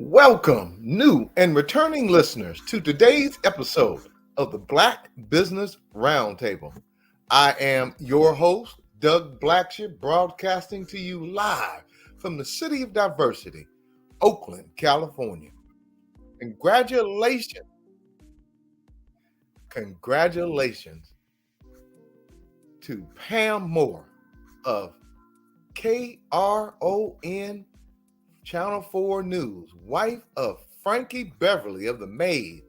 Welcome, new and returning listeners, to today's episode of the Black Business Roundtable. I am your host, Doug Blacksher, broadcasting to you live from the city of Diversity, Oakland, California. Congratulations to Pam Moore of KRON Channel 4 News, wife of Frankie Beverly of The Maid,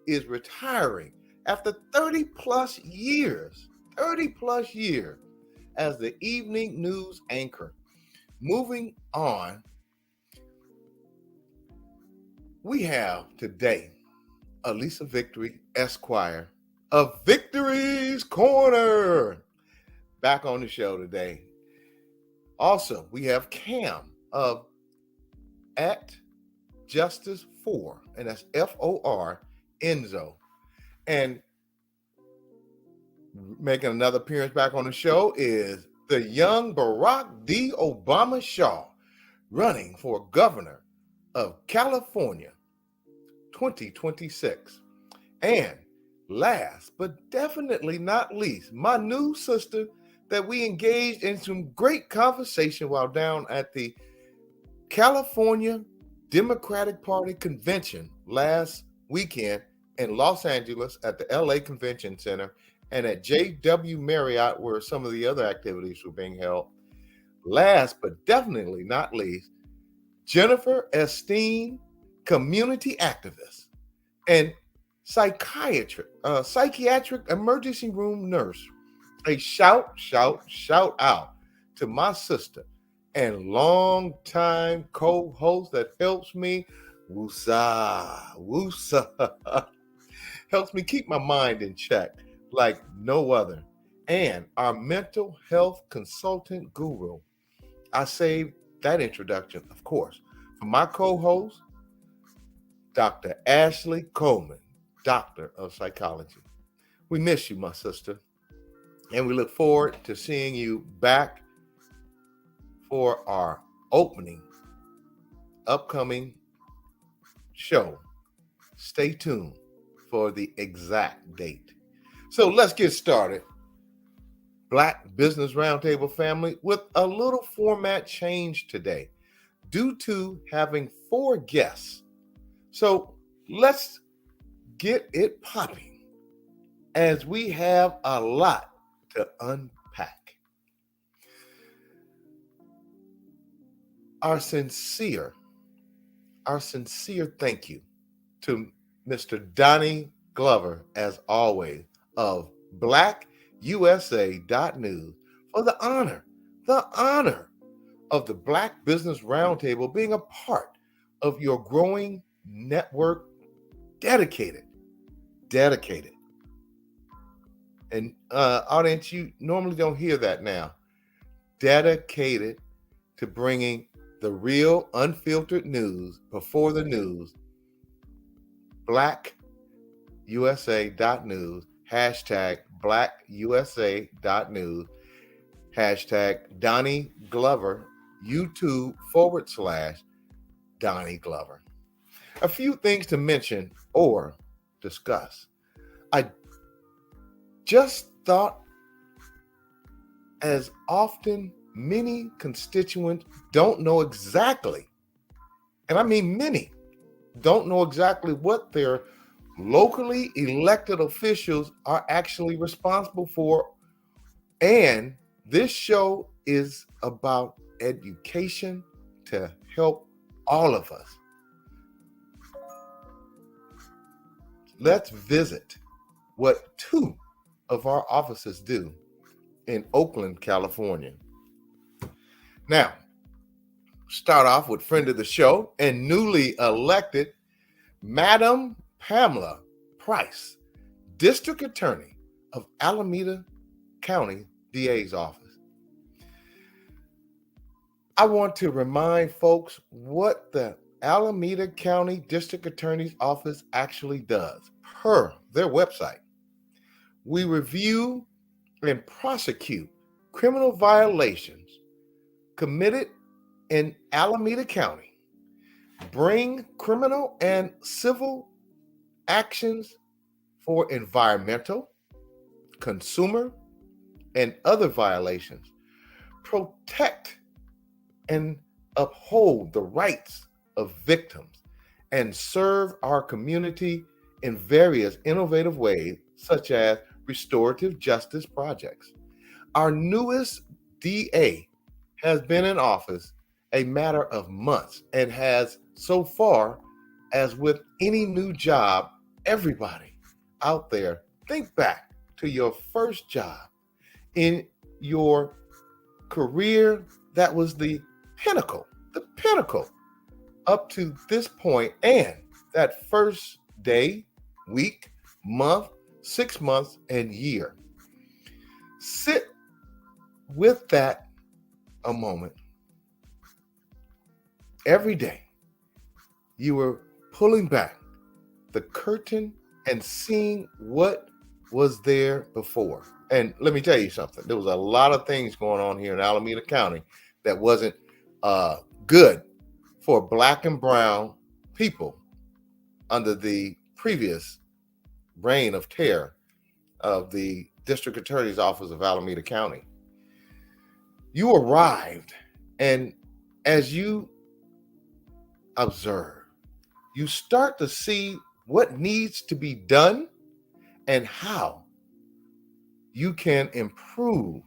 is retiring after 30 plus years as the evening news anchor. Moving on, we have today Allyssa Victory ESQ of Victory's Corner back on the show today. Also, we have Cam of at Justice 4, and that's FOR, Enzo. And making another appearance back on the show is the young Barack D. Obama Shaw, running for governor of California 2026. And last but definitely not least, my new sister that we engaged in some great conversation while down at the California Democratic Party convention last weekend in Los Angeles at the LA Convention Center and at JW Marriott, where some of the other activities were being held. Last but definitely not least, Jennifer Esteem, community activist and psychiatric emergency room nurse. A shout out to my sister and longtime co-host that helps me, helps me keep my mind in check like no other, and our mental health consultant guru. I saved that introduction, of course, for my co-host, Dr. Ashley Coleman, Doctor of Psychology. We miss you, my sister, and we look forward to seeing you back for our upcoming show. Stay tuned for the exact date. So let's get started. Black Business Roundtable family, with a little format change today due to having 4 guests. So let's get it popping as we have a lot to unpack. Our sincere thank you to Mr. Donnie Glover, as always, of BlackUSA.News for the honor of the Black Business Roundtable being a part of your growing network, dedicated. And audience, you normally don't hear that now. Dedicated to bringing the real, unfiltered news before the news. BlackUSA.News, hashtag BlackUSA.News, hashtag Donnie Glover, YouTube/Donnie Glover. A few things to mention or discuss. I just thought, as often many constituents don't know exactly, and I mean many, don't know exactly what their locally elected officials are actually responsible for. And this show is about education to help all of us. Let's visit what 2 of our offices do in Oakland, California. Now, start off with friend of the show and newly elected Madam Pamela Price, District Attorney of Alameda County DA's office. I want to remind folks what the Alameda County District Attorney's Office actually does per their website. We review and prosecute criminal violations committed in Alameda County bring criminal and civil actions for environmental, consumer, and other violations, protect and uphold the rights of victims, and serve our community in various innovative ways, such as restorative justice projects. Our newest DA has been in office a matter of months and has so far, as with any new job, everybody out there, think back to your first job in your career that was the pinnacle up to this point, and that first day, week, month, 6 months, and year. Sit with that a moment. Every day, you were pulling back the curtain and seeing what was there before. And let me tell you something. There was a lot of things going on here in Alameda County that wasn't good for Black and brown people under the previous reign of terror of the District Attorney's Office of Alameda County. You arrived, and as you observe, you start to see what needs to be done and how you can improve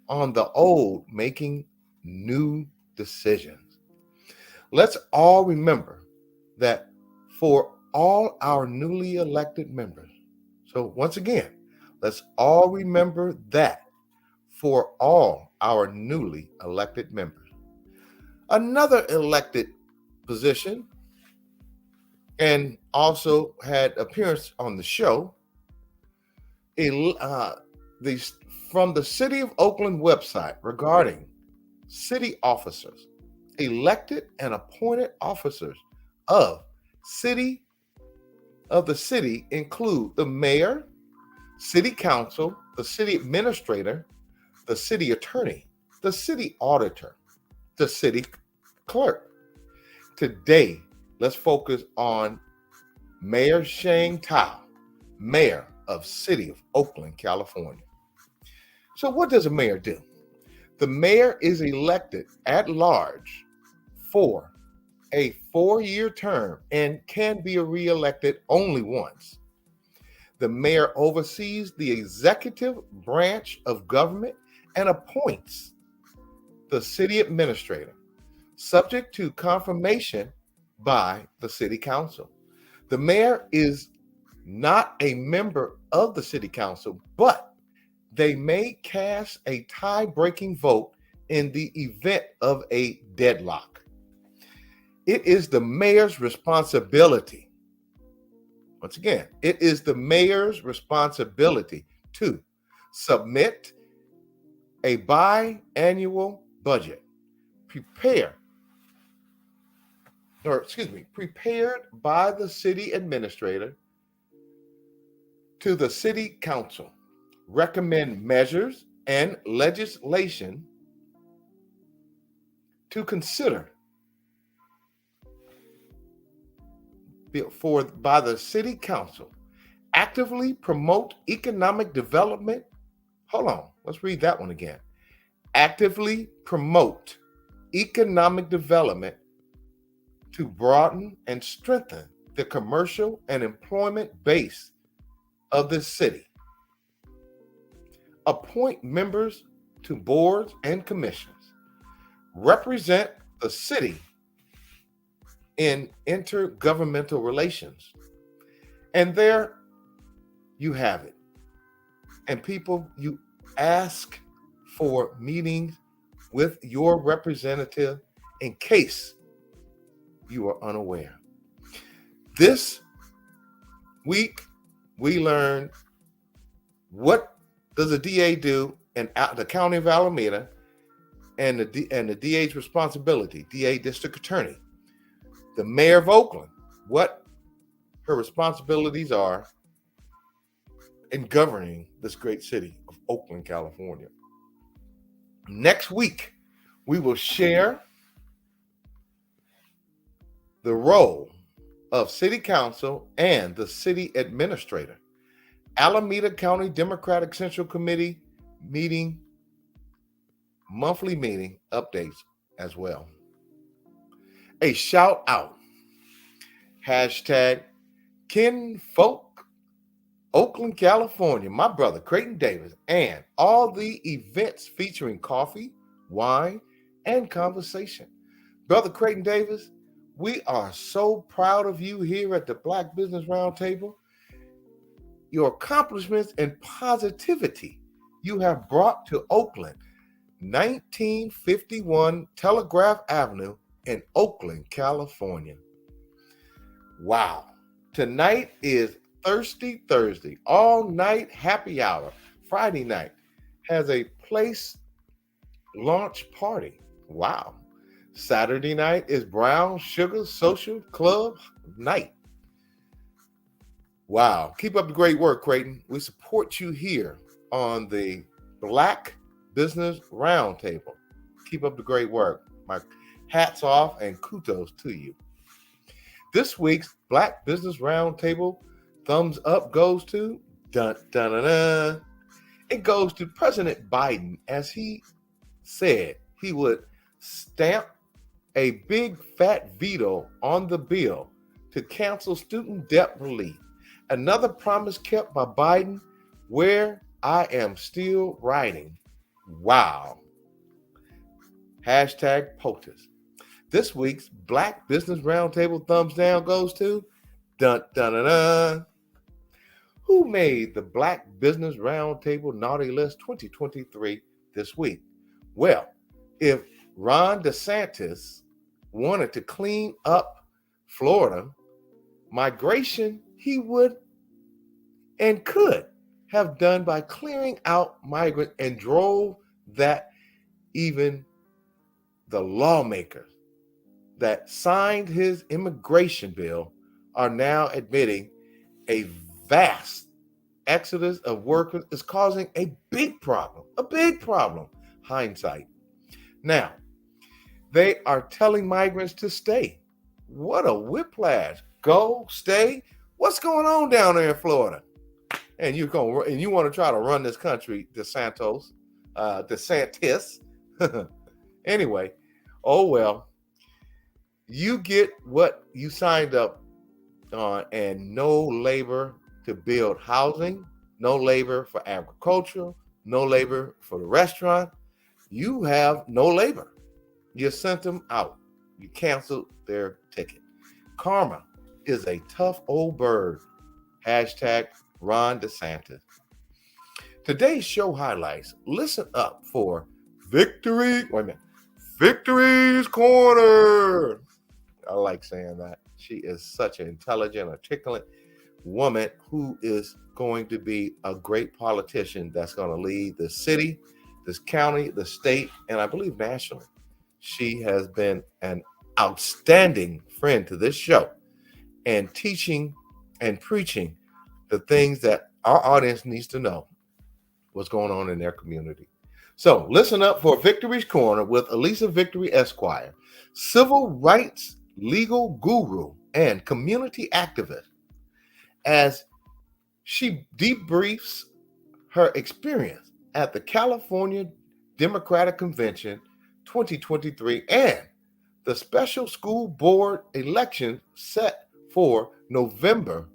on the old, making new decisions. Let's all remember that for all our newly elected members, so once again, let's all remember that for all our newly elected members. Another elected position, and also had appearance on the show, from the City of Oakland website regarding city officers, elected and appointed officers of the city include the mayor, city council, the city administrator, the city attorney, the city auditor, the city clerk. Today, let's focus on Mayor Shane Tao, mayor of City of Oakland, California. So what does a mayor do? The mayor is elected at large for a 4-year term and can be reelected only once. The mayor oversees the executive branch of government and appoints the city administrator, subject to confirmation by the city council. The mayor is not a member of the city council, but they may cast a tie-breaking vote in the event of a deadlock. It is the mayor's responsibility. Once again, it is the mayor's responsibility to submit a biannual budget, prepared by the city administrator to the city council, recommend measures and legislation to consider by the city council, actively promote economic development. Hold on, let's read that one again. Actively promote economic development to broaden and strengthen the commercial and employment base of the city. Appoint members to boards and commissions. Represent the city in intergovernmental relations. And there you have it. And people, you ask for meetings with your representative in case you are unaware. This week, we learned what does a DA do in the county of Alameda and the DA's responsibility, DA district attorney. The mayor of Oakland, what her responsibilities are in governing this great city of Oakland, California. Next week, we will share the role of City Council and the City Administrator. Alameda County Democratic Central Committee meeting, monthly meeting updates as well. A shout out, hashtag Kinfolk Oakland, California, my brother Creighton Davis, and all the events featuring coffee, wine, and conversation. Brother Creighton Davis, we are so proud of you here at the Black Business Roundtable. Your accomplishments and positivity you have brought to Oakland, 1951 Telegraph Avenue in Oakland, California. Wow. Tonight is Thirsty Thursday, all night happy hour. Friday night has a place launch party. Wow. Saturday night is Brown Sugar Social Club night. Wow. Keep up the great work, Creighton. We support you here on the Black Business Roundtable. Keep up the great work. My hats off and kudos to you. This week's Black Business Roundtable thumbs up goes to it goes to President Biden, as he said he would stamp a big fat veto on the bill to cancel student debt relief. Another promise kept by Biden, where I am still writing. Wow. Hashtag POTUS. This week's Black Business Roundtable thumbs down goes to who made the Black Business Roundtable Naughty List 2023 this week? Well, if Ron DeSantis wanted to clean up Florida migration, he would and could have done by clearing out migrants, and drove that even the lawmakers that signed his immigration bill are now admitting a vast exodus of workers is causing a big problem, hindsight. Now, they are telling migrants to stay. What a whiplash. Go, stay. What's going on down there in Florida? And you want to try to run this country, DeSantis. Anyway, oh well. You get what you signed up on, and no labor to build housing, no labor for agriculture, no labor for the restaurant. You have no labor. You sent them out. You canceled their ticket. Karma is a tough old bird. Hashtag Ron DeSantis. Today's show highlights. Listen up for Victory's Corner. I like saying that. She is such an intelligent, articulate woman who is going to be a great politician that's going to lead the city, this county, the state, and I believe nationally. She has been an outstanding friend to this show and teaching and preaching the things that our audience needs to know what's going on in their community. So listen up for Victory's Corner with Allyssa Victory Esquire, civil rights legal guru and community activist, as she debriefs her experience at the California Democratic Convention 2023 and the special school board election set for November.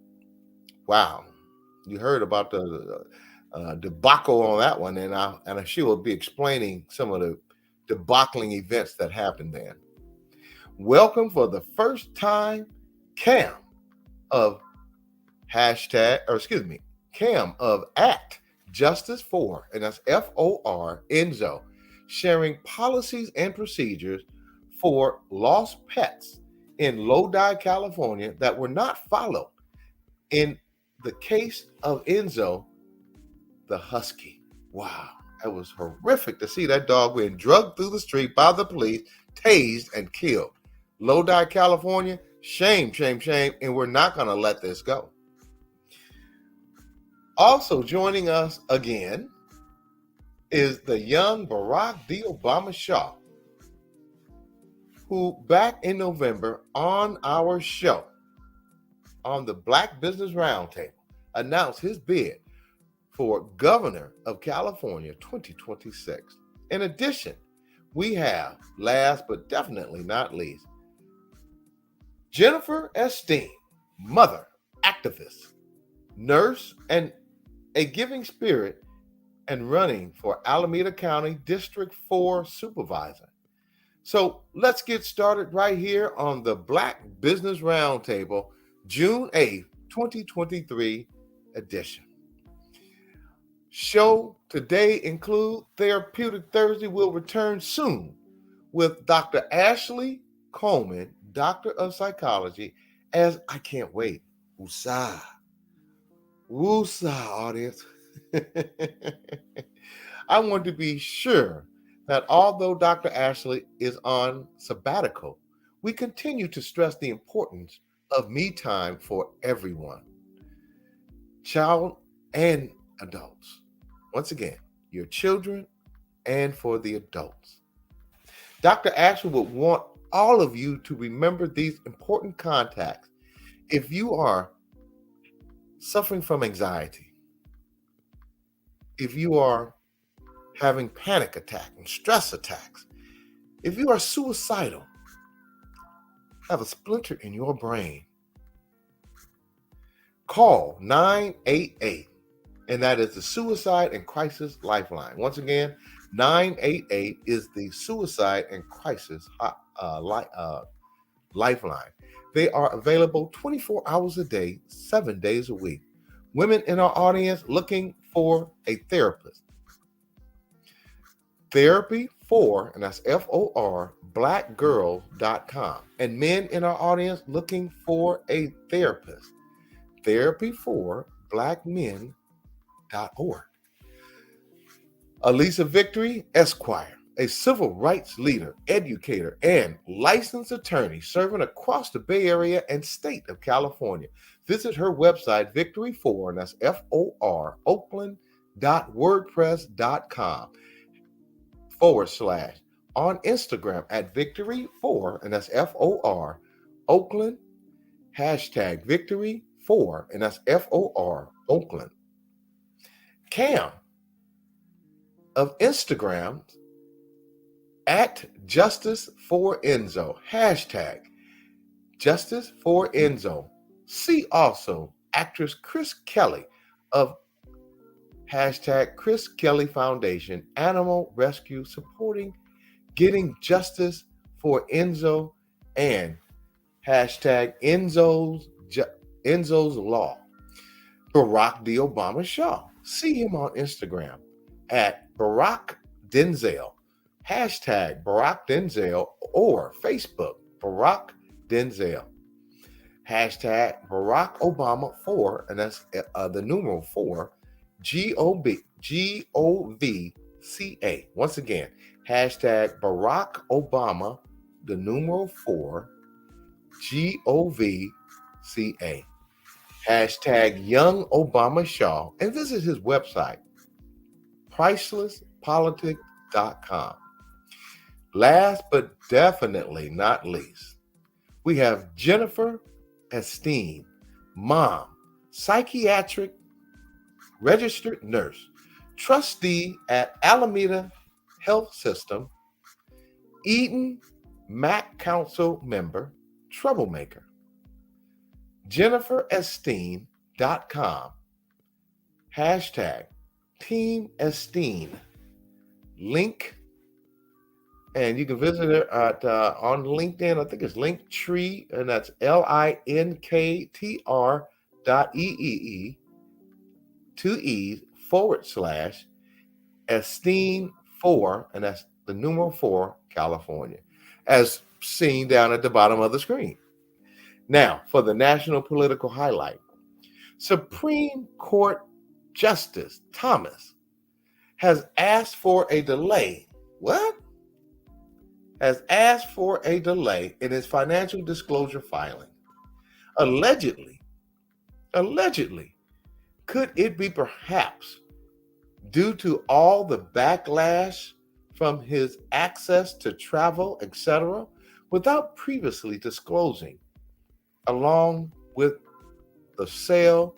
Wow, you heard about the debacle on that one, and she will be explaining some of the debacling events that happened then. Welcome for the first time, Cam of @Justice4, and that's FOR, Enzo, sharing policies and procedures for lost pets in Lodi, California that were not followed. In the case of Enzo, the husky. Wow, that was horrific to see that dog being drugged through the street by the police, tased, and killed. Lodi, California, shame, shame, shame, and we're not going to let this go. Also joining us again is the young Barack D. Obama Shaw, who back in November on our show, on the Black Business Roundtable, announced his bid for Governor of California 2026. In addition, we have, last but definitely not least, Jennifer Esteem, mother, activist, nurse, and a giving spirit, and running for Alameda County District 4 Supervisor. So let's get started right here on the Black Business Roundtable, June 8th, 2023 edition. Show today include Therapeutic Thursday will return soon with Dr. Ashley Coleman, Doctor of Psychology, as I can't wait. Woosah, audience. I want to be sure that although Dr. Ashley is on sabbatical, we continue to stress the importance of me time for everyone, child and adults. Once again, your children and for the adults. Dr. Ashley would want all of you to remember these important contacts. If you are suffering from anxiety, if you are having panic attacks and stress attacks, if you are suicidal, have a splinter in your brain, call 988, and that is the Suicide and Crisis Lifeline. Once again, 988 is the Suicide and Crisis Lifeline. They are available 24 hours a day, 7 days a week. Women in our audience looking for a therapist. Therapy for, and that's FOR, blackgirl.com. And men in our audience looking for a therapist. Therapy for blackmen.org. Allyssa Victory Esquire, a civil rights leader, educator, and licensed attorney serving across the Bay Area and state of California. Visit her website, Victory4, and that's FOR, Oakland.wordpress.com / on Instagram at Victory4, and that's FOR, Oakland, hashtag Victory4, and that's FOR, Oakland. Cam of Instagram at Justice for Enzo, hashtag Justice for Enzo. See also actress Chris Kelly of hashtag Chris Kelly Foundation, Animal Rescue, supporting getting justice for Enzo, and hashtag Enzo's Law. Barack D. Obama Shaw. See him on Instagram at Barack Denzel, hashtag Barack Denzel, or Facebook, Barack Denzel, hashtag Barack Obama 4, and that's the numeral 4, GOVCA. Once again, hashtag Barack Obama, the numeral 4, GOVCA. Hashtag Young Obama Shaw, and visit his website, pricelesspolitics.com. Last but definitely not least, we have Jennifer Esteem, mom, psychiatric registered nurse, trustee at Alameda Health System, Eden MAC Council member, troublemaker. JenniferEsteen.com, hashtag Team Esteen, link, and you can visit her at on LinkedIn. I think it's Linktree, and that's linktr.ee, 2 E's, / Esteen 4, and that's the numeral 4, California, as seen down at the bottom of the screen. Now, for the national political highlight, Supreme Court Justice Thomas has asked for a delay. What? Has asked for a delay in his financial disclosure filing. Allegedly, could it be perhaps due to all the backlash from his access to travel, etc., without previously disclosing, along with the sale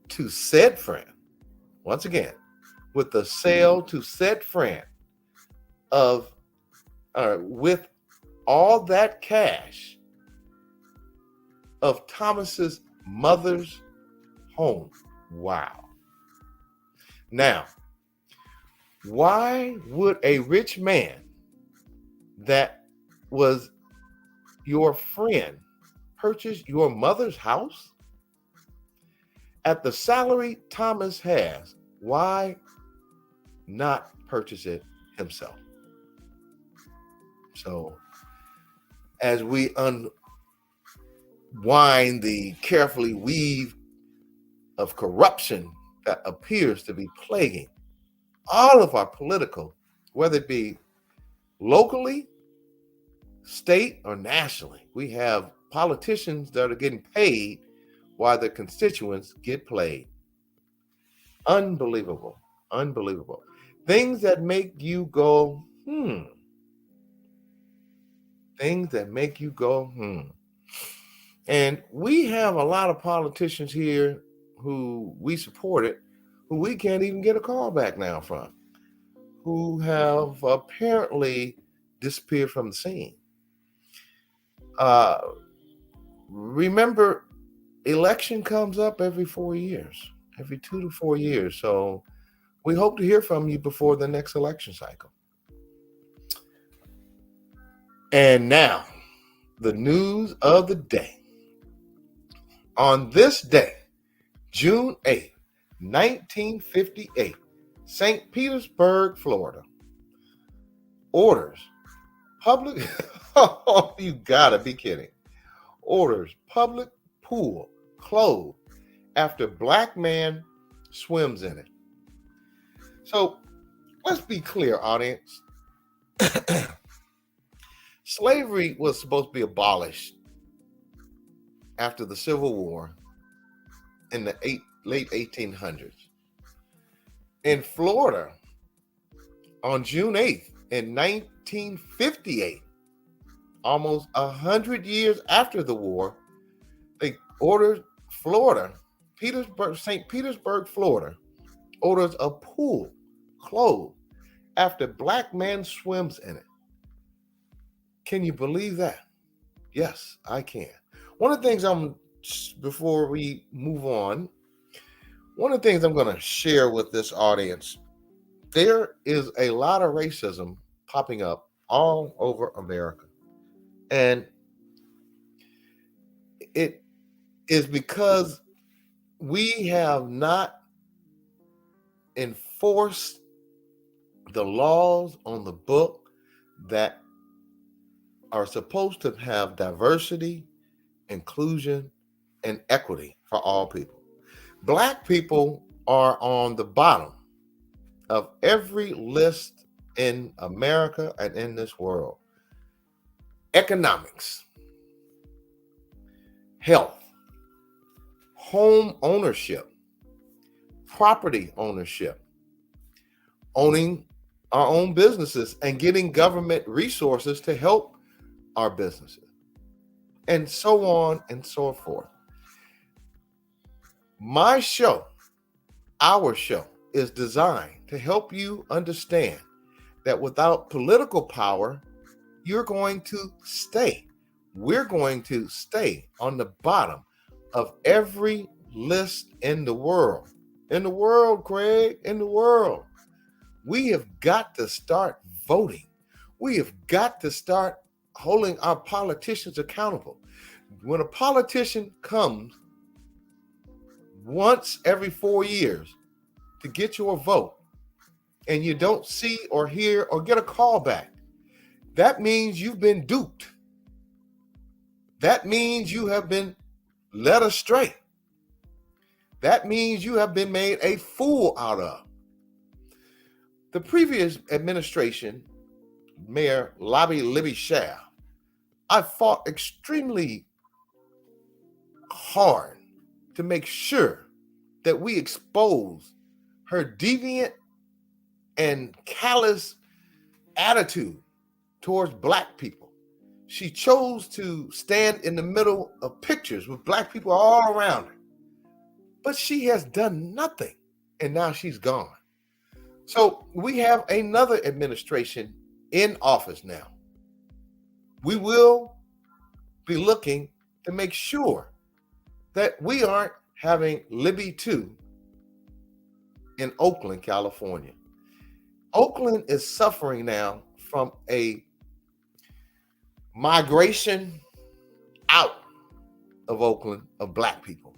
to said friend, once again, with the sale to said friend of, with all that cash of Thomas's mother's home. Wow. Now, why would a rich man that was your friend purchase your mother's house? At the salary Thomas has, why not purchase it himself? So, as we unwind the carefully weave of corruption that appears to be plaguing all of our political, whether it be locally, state, or nationally, we have politicians that are getting paid while their constituents get played. Unbelievable. Unbelievable. Things that make you go, Things that make you go, And we have a lot of politicians here who we supported, who we can't even get a call back now from, who have apparently disappeared from the scene. Remember, election comes up every 4 years, every 2 to 4 years. So we hope to hear from you before the next election cycle. And now, the news of the day. On this day, June 8th, 1958, St. Petersburg, Florida, orders public, oh, you gotta be kidding, orders public pool closed after Black man swims in it. So let's be clear, audience. Slavery was supposed to be abolished after the Civil War in the late 1800s. In Florida, on June 8th in 1958, almost 100 years after the war, they ordered St. Petersburg, Florida, orders a pool closed after Black man swims in it. Can you believe that? Yes, I can. One of the things before we move on, one of the things I'm going to share with this audience, there is a lot of racism popping up all over America. And it is because we have not enforced the laws on the book that are supposed to have diversity, inclusion, and equity for all people. Black people are on the bottom of every list in America and in this world. Economics, health, home ownership, property ownership, owning our own businesses and getting government resources to help our businesses, and so on and so forth. My show, our show, is designed to help you understand that without political power, we're going to stay on the bottom of every list in the world. In the world, Craig, in the world. We have got to start voting. We have got to start holding our politicians accountable. When a politician comes once every 4 years to get your vote and you don't see or hear or get a call back, that means you've been duped. That means you have been led astray. That means you have been made a fool out of. The previous administration, Mayor Libby Schaaf, I fought extremely hard to make sure that we expose her deviant and callous attitude towards Black people. She chose to stand in the middle of pictures with Black people all around her. But she has done nothing, and now she's gone. So we have another administration in office now. We will be looking to make sure that we aren't having Libby 2 in Oakland, California. Oakland is suffering now from a migration out of Oakland of Black people.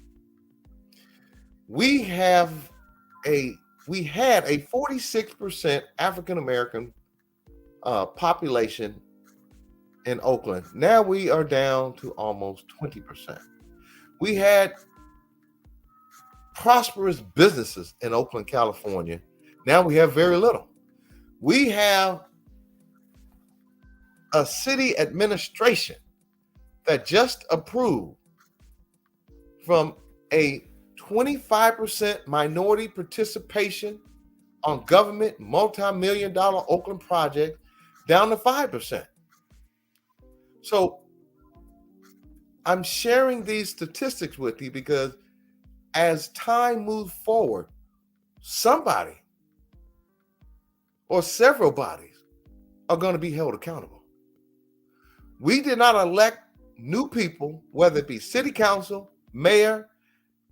We had a 46% African American population in Oakland. Now we are down to almost 20%. We had prosperous businesses in Oakland, California. Now we have very little. We have a city administration that just approved from a 25% minority participation on government multi-million-dollar Oakland project down to 5%. So I'm sharing these statistics with you because as time moves forward, somebody or several bodies are going to be held accountable. We did not elect new people, whether it be city council, mayor,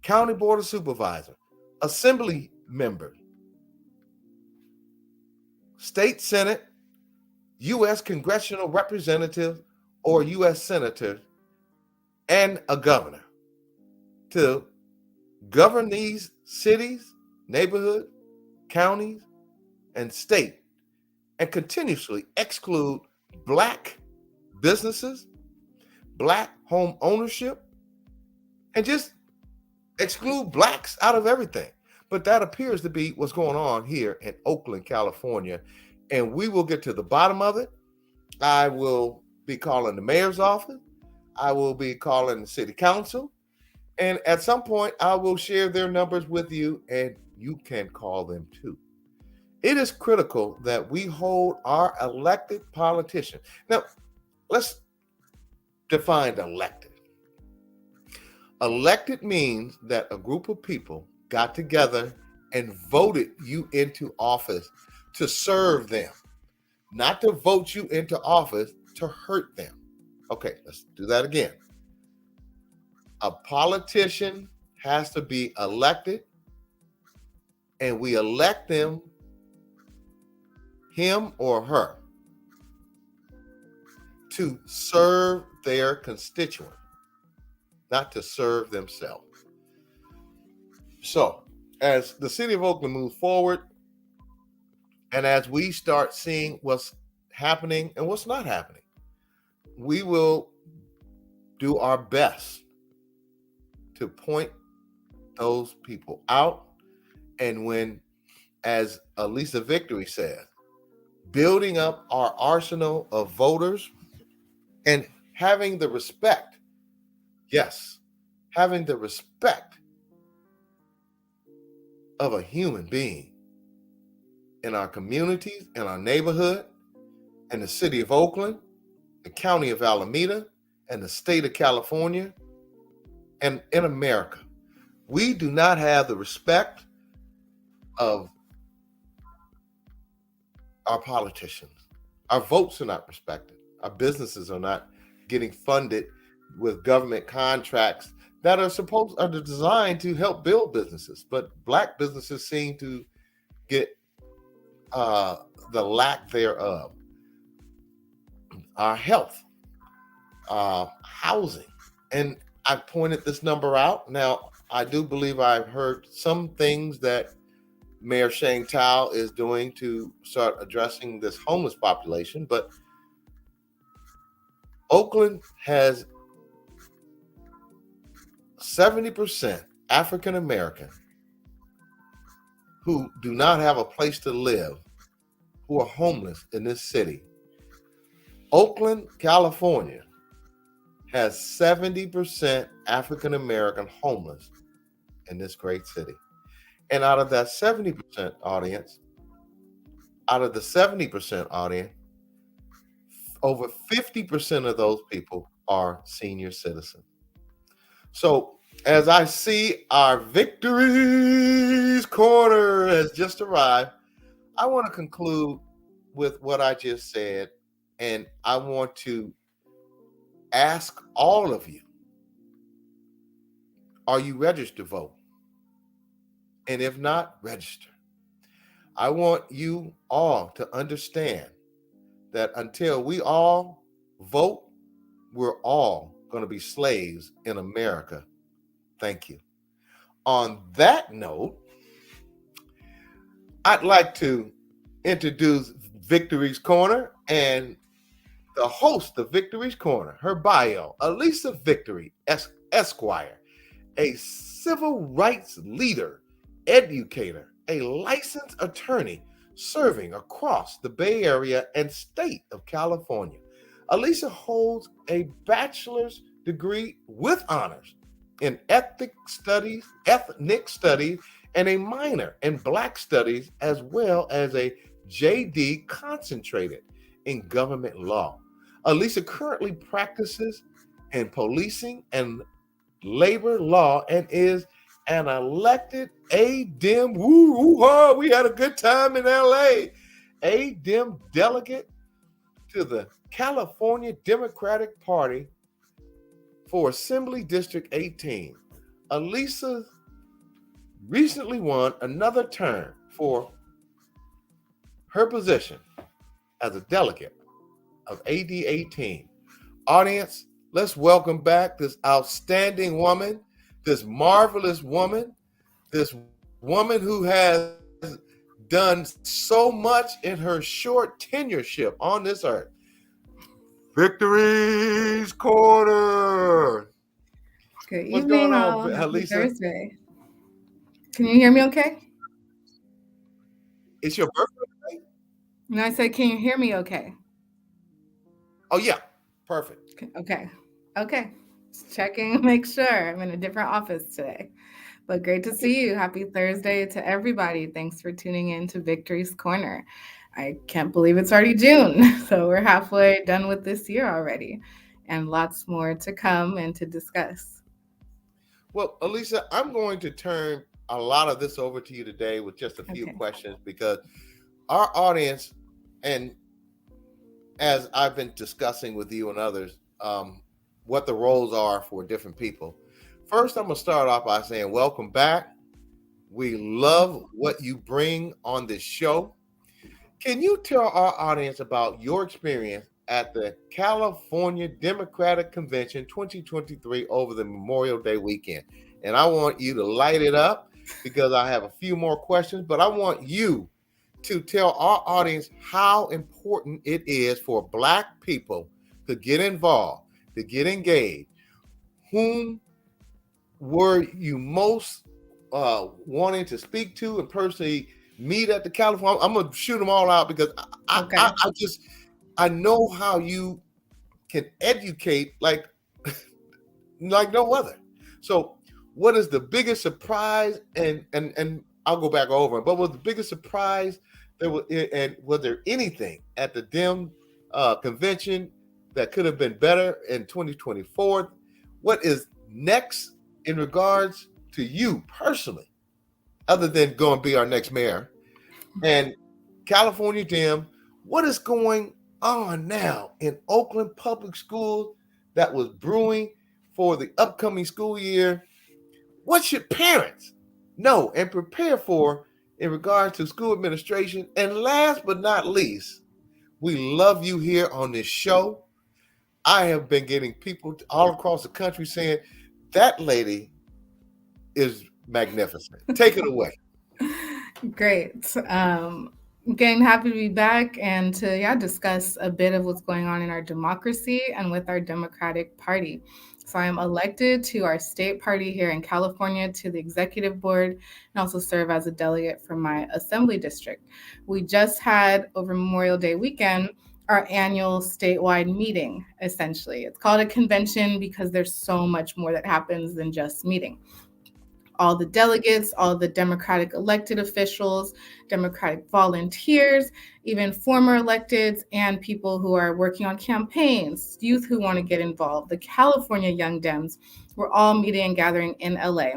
county board of supervisor, assembly members, state senate, U.S. congressional representative, or U.S. senator, and a governor to govern these cities, neighborhoods, counties, and state, and continuously exclude Black businesses, Black home ownership, and just exclude Blacks out of everything. But that appears to be what's going on here in Oakland, California, and we will get to the bottom of it. I will be calling the mayor's office. I will be calling the city council. And at some point, I will share their numbers with you, and you can call them too. It is critical that we hold our elected politicians. Now, let's define elected. Elected means that a group of people got together and voted you into office to serve them, not to vote you into office to hurt them. Okay, let's do that again. A politician has to be elected, and we elect them, him or her, to serve their constituent, not to serve themselves. So, as the city of Oakland moves forward, and as we start seeing what's happening and what's not happening, we will do our best to point those people out. And when, as Allyssa Victory said, building up our arsenal of voters and having the respect, yes, having the respect of a human being in our communities, in our neighborhood, in the city of Oakland, the county of Alameda, and the state of California, and in America. We do not have the respect of our politicians. Our votes are not respected. Our businesses are not getting funded with government contracts that are designed to help build businesses. But Black businesses seem to get the lack thereof. Our health, housing, and I pointed this number out. Now, I do believe I've heard some things that Mayor Shane Tao is doing to start addressing this homeless population, but Oakland has 70% African American who do not have a place to live, who are homeless in this city. Oakland, California has 70% African American homeless in this great city. And out of that 70% audience, over 50% of those people are senior citizens. So as I see our Victory's Corner has just arrived, I want to conclude with what I just said, and I want to ask all of you, are you registered to vote? And if not, register. I want you all to understand that until we all vote, we're all going to be slaves in America. Thank you. On that note, I'd like to introduce Victory's Corner and the host of Victory's Corner, her bio, Allyssa Victory Esquire, a civil rights leader, educator, a licensed attorney serving across the Bay Area and state of California. Allyssa holds a bachelor's degree with honors in ethnic studies, and a minor in Black studies, as well as a JD concentrated in government law. Allyssa currently practices in policing and labor law and is an elected ADEM, we had a good time in LA, ADEM delegate to the California Democratic Party for Assembly District 18. Allyssa recently won another term for her position as a delegate of AD 18. Audience, let's welcome back this outstanding woman, this marvelous woman, this woman who has done so much in her short tenureship on this earth. Victory's Corner. Good What's evening, going on, all. Happy Allyssa? Thursday. Can you hear me okay? It's your birthday today? No, I said, can you hear me okay? Oh, yeah. Perfect. Okay. Just checking, make sure. I'm in a different office today. But great to see you. Happy Thursday to everybody. Thanks for tuning in to Victory's Corner. I can't believe it's already June. So we're halfway done with this year already. And lots more to come and to discuss. Well, Allyssa, I'm going to turn a lot of this over to you today with just a few questions, because our audience, and as I've been discussing with you and others, what the roles are for different people. First, I'm going to start off by saying welcome back. We love what you bring on this show. Can you tell our audience about your experience at the California Democratic Convention 2023 over the Memorial Day weekend? And I want you to light it up, because I have a few more questions, but I want you to tell our audience how important it is for Black people to get involved, to get engaged. Whom were you most wanting to speak to and personally meet at the California? I'm going to shoot them all out, because I know how you can educate like no other. So what is the biggest surprise? And I'll go back over it, but was the biggest surprise and was there anything at the DEM convention that could have been better in 2024? What is next in regards to you personally, other than going to be our next mayor? And California DEM, what is going on now in Oakland Public Schools that was brewing for the upcoming school year? What should parents know and prepare for in regards to school administration? And last but not least, we love you here on this show. I have been getting people all across the country saying that lady is magnificent. Take it away. Great. Again, happy to be back and to discuss a bit of what's going on in our democracy and with our Democratic Party. So I'm elected to our state party here in California, to the executive board, and also serve as a delegate for my assembly district. We just had, over Memorial Day weekend, our annual statewide meeting, essentially. It's called a convention because there's so much more that happens than just meeting. all the delegates, all the Democratic elected officials, Democratic volunteers, even former electeds, and people who are working on campaigns, youth who want to get involved, the California Young Dems, were all meeting and gathering in LA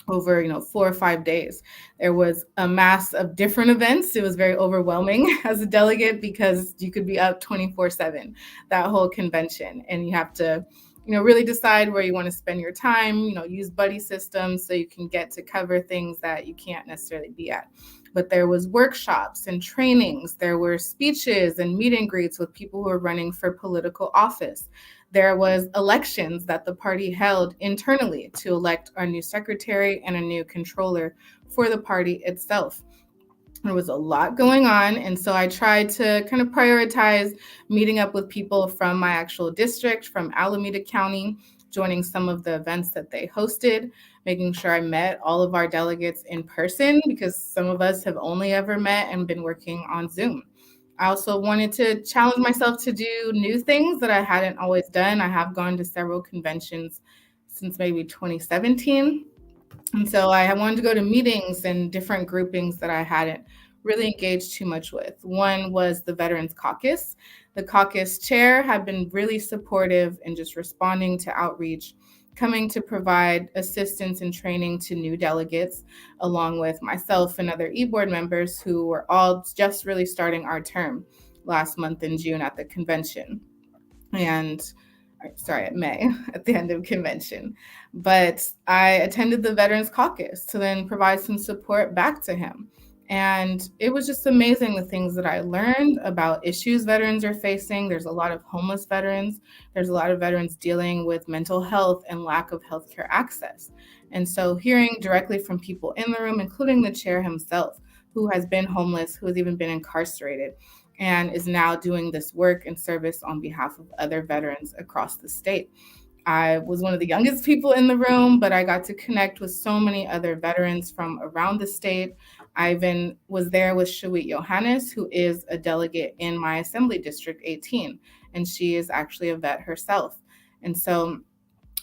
over 4 or 5 days. There was a mass of different events. It was very overwhelming as a delegate because you could be up 24/7 that whole convention, and you have to really decide where you want to spend your time, use buddy systems so you can get to cover things that you can't necessarily be at. But there was workshops and trainings, there were speeches and meet and greets with people who are running for political office. There was elections that the party held internally to elect our new secretary and a new controller for the party itself. There was a lot going on, and so I tried to kind of prioritize meeting up with people from my actual district, from Alameda County, joining some of the events that they hosted, making sure I met all of our delegates in person because some of us have only ever met and been working on Zoom. I also wanted to challenge myself to do new things that I hadn't always done. I have gone to several conventions since maybe 2017. And so I wanted to go to meetings and different groupings that I hadn't really engaged too much with. One was the Veterans Caucus. The caucus chair had been really supportive in just responding to outreach, coming to provide assistance and training to new delegates, along with myself and other e-board members who were all just really starting our term last month in June at the convention. At May, at the end of convention. But I attended the Veterans Caucus to then provide some support back to him. And it was just amazing the things that I learned about issues veterans are facing. There's a lot of homeless veterans. There's a lot of veterans dealing with mental health and lack of healthcare access. And so hearing directly from people in the room, including the chair himself, who has been homeless, who has even been incarcerated, and is now doing this work and service on behalf of other veterans across the state. I was one of the youngest people in the room, but I got to connect with so many other veterans from around the state. I even was there with Shawit Johannes, who is a delegate in my Assembly District 18, and she is actually a vet herself. And so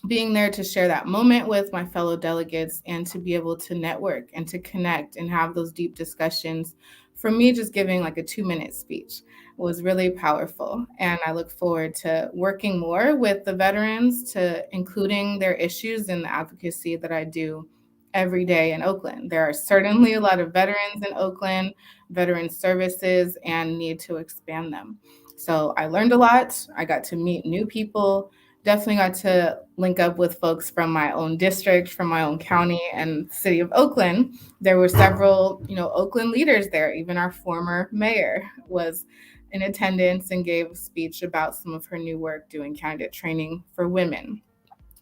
being there to share that moment with my fellow delegates and to be able to network and to connect and have those deep discussions, for me, just giving like a 2-minute speech was really powerful. And I look forward to working more with the veterans, to including their issues in the advocacy that I do every day in Oakland. There are certainly a lot of veterans in Oakland, veteran services, and need to expand them. So I learned a lot. I got to meet new people. Definitely got to link up with folks from my own district, from my own county and city of Oakland. There were several, Oakland leaders there. Even our former mayor was in attendance and gave a speech about some of her new work doing candidate training for women.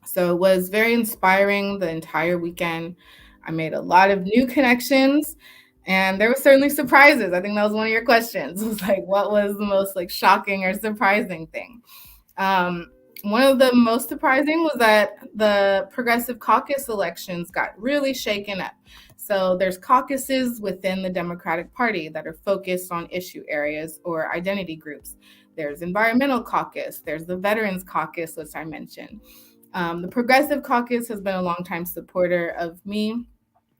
So it was very inspiring the entire weekend. I made a lot of new connections, and there were certainly surprises. I think that was one of your questions. It was like, what was the most shocking or surprising thing? One of the most surprising was that the Progressive Caucus elections got really shaken up. So there's caucuses within the Democratic Party that are focused on issue areas or identity groups. There's Environmental Caucus, there's the Veterans Caucus, which I mentioned. The Progressive Caucus has been a longtime supporter of me,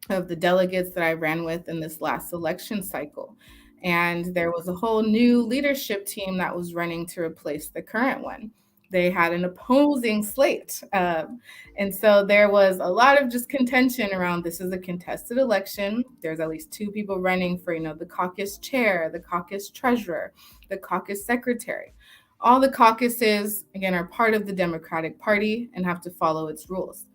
of the delegates that I ran with in this last election cycle. And there was a whole new leadership team that was running to replace the current one. They had an opposing slate. And so there was a lot of just contention around this is a contested election. There's at least 2 people running for, the caucus chair, the caucus treasurer, the caucus secretary. All the caucuses, again, are part of the Democratic Party and have to follow its rules.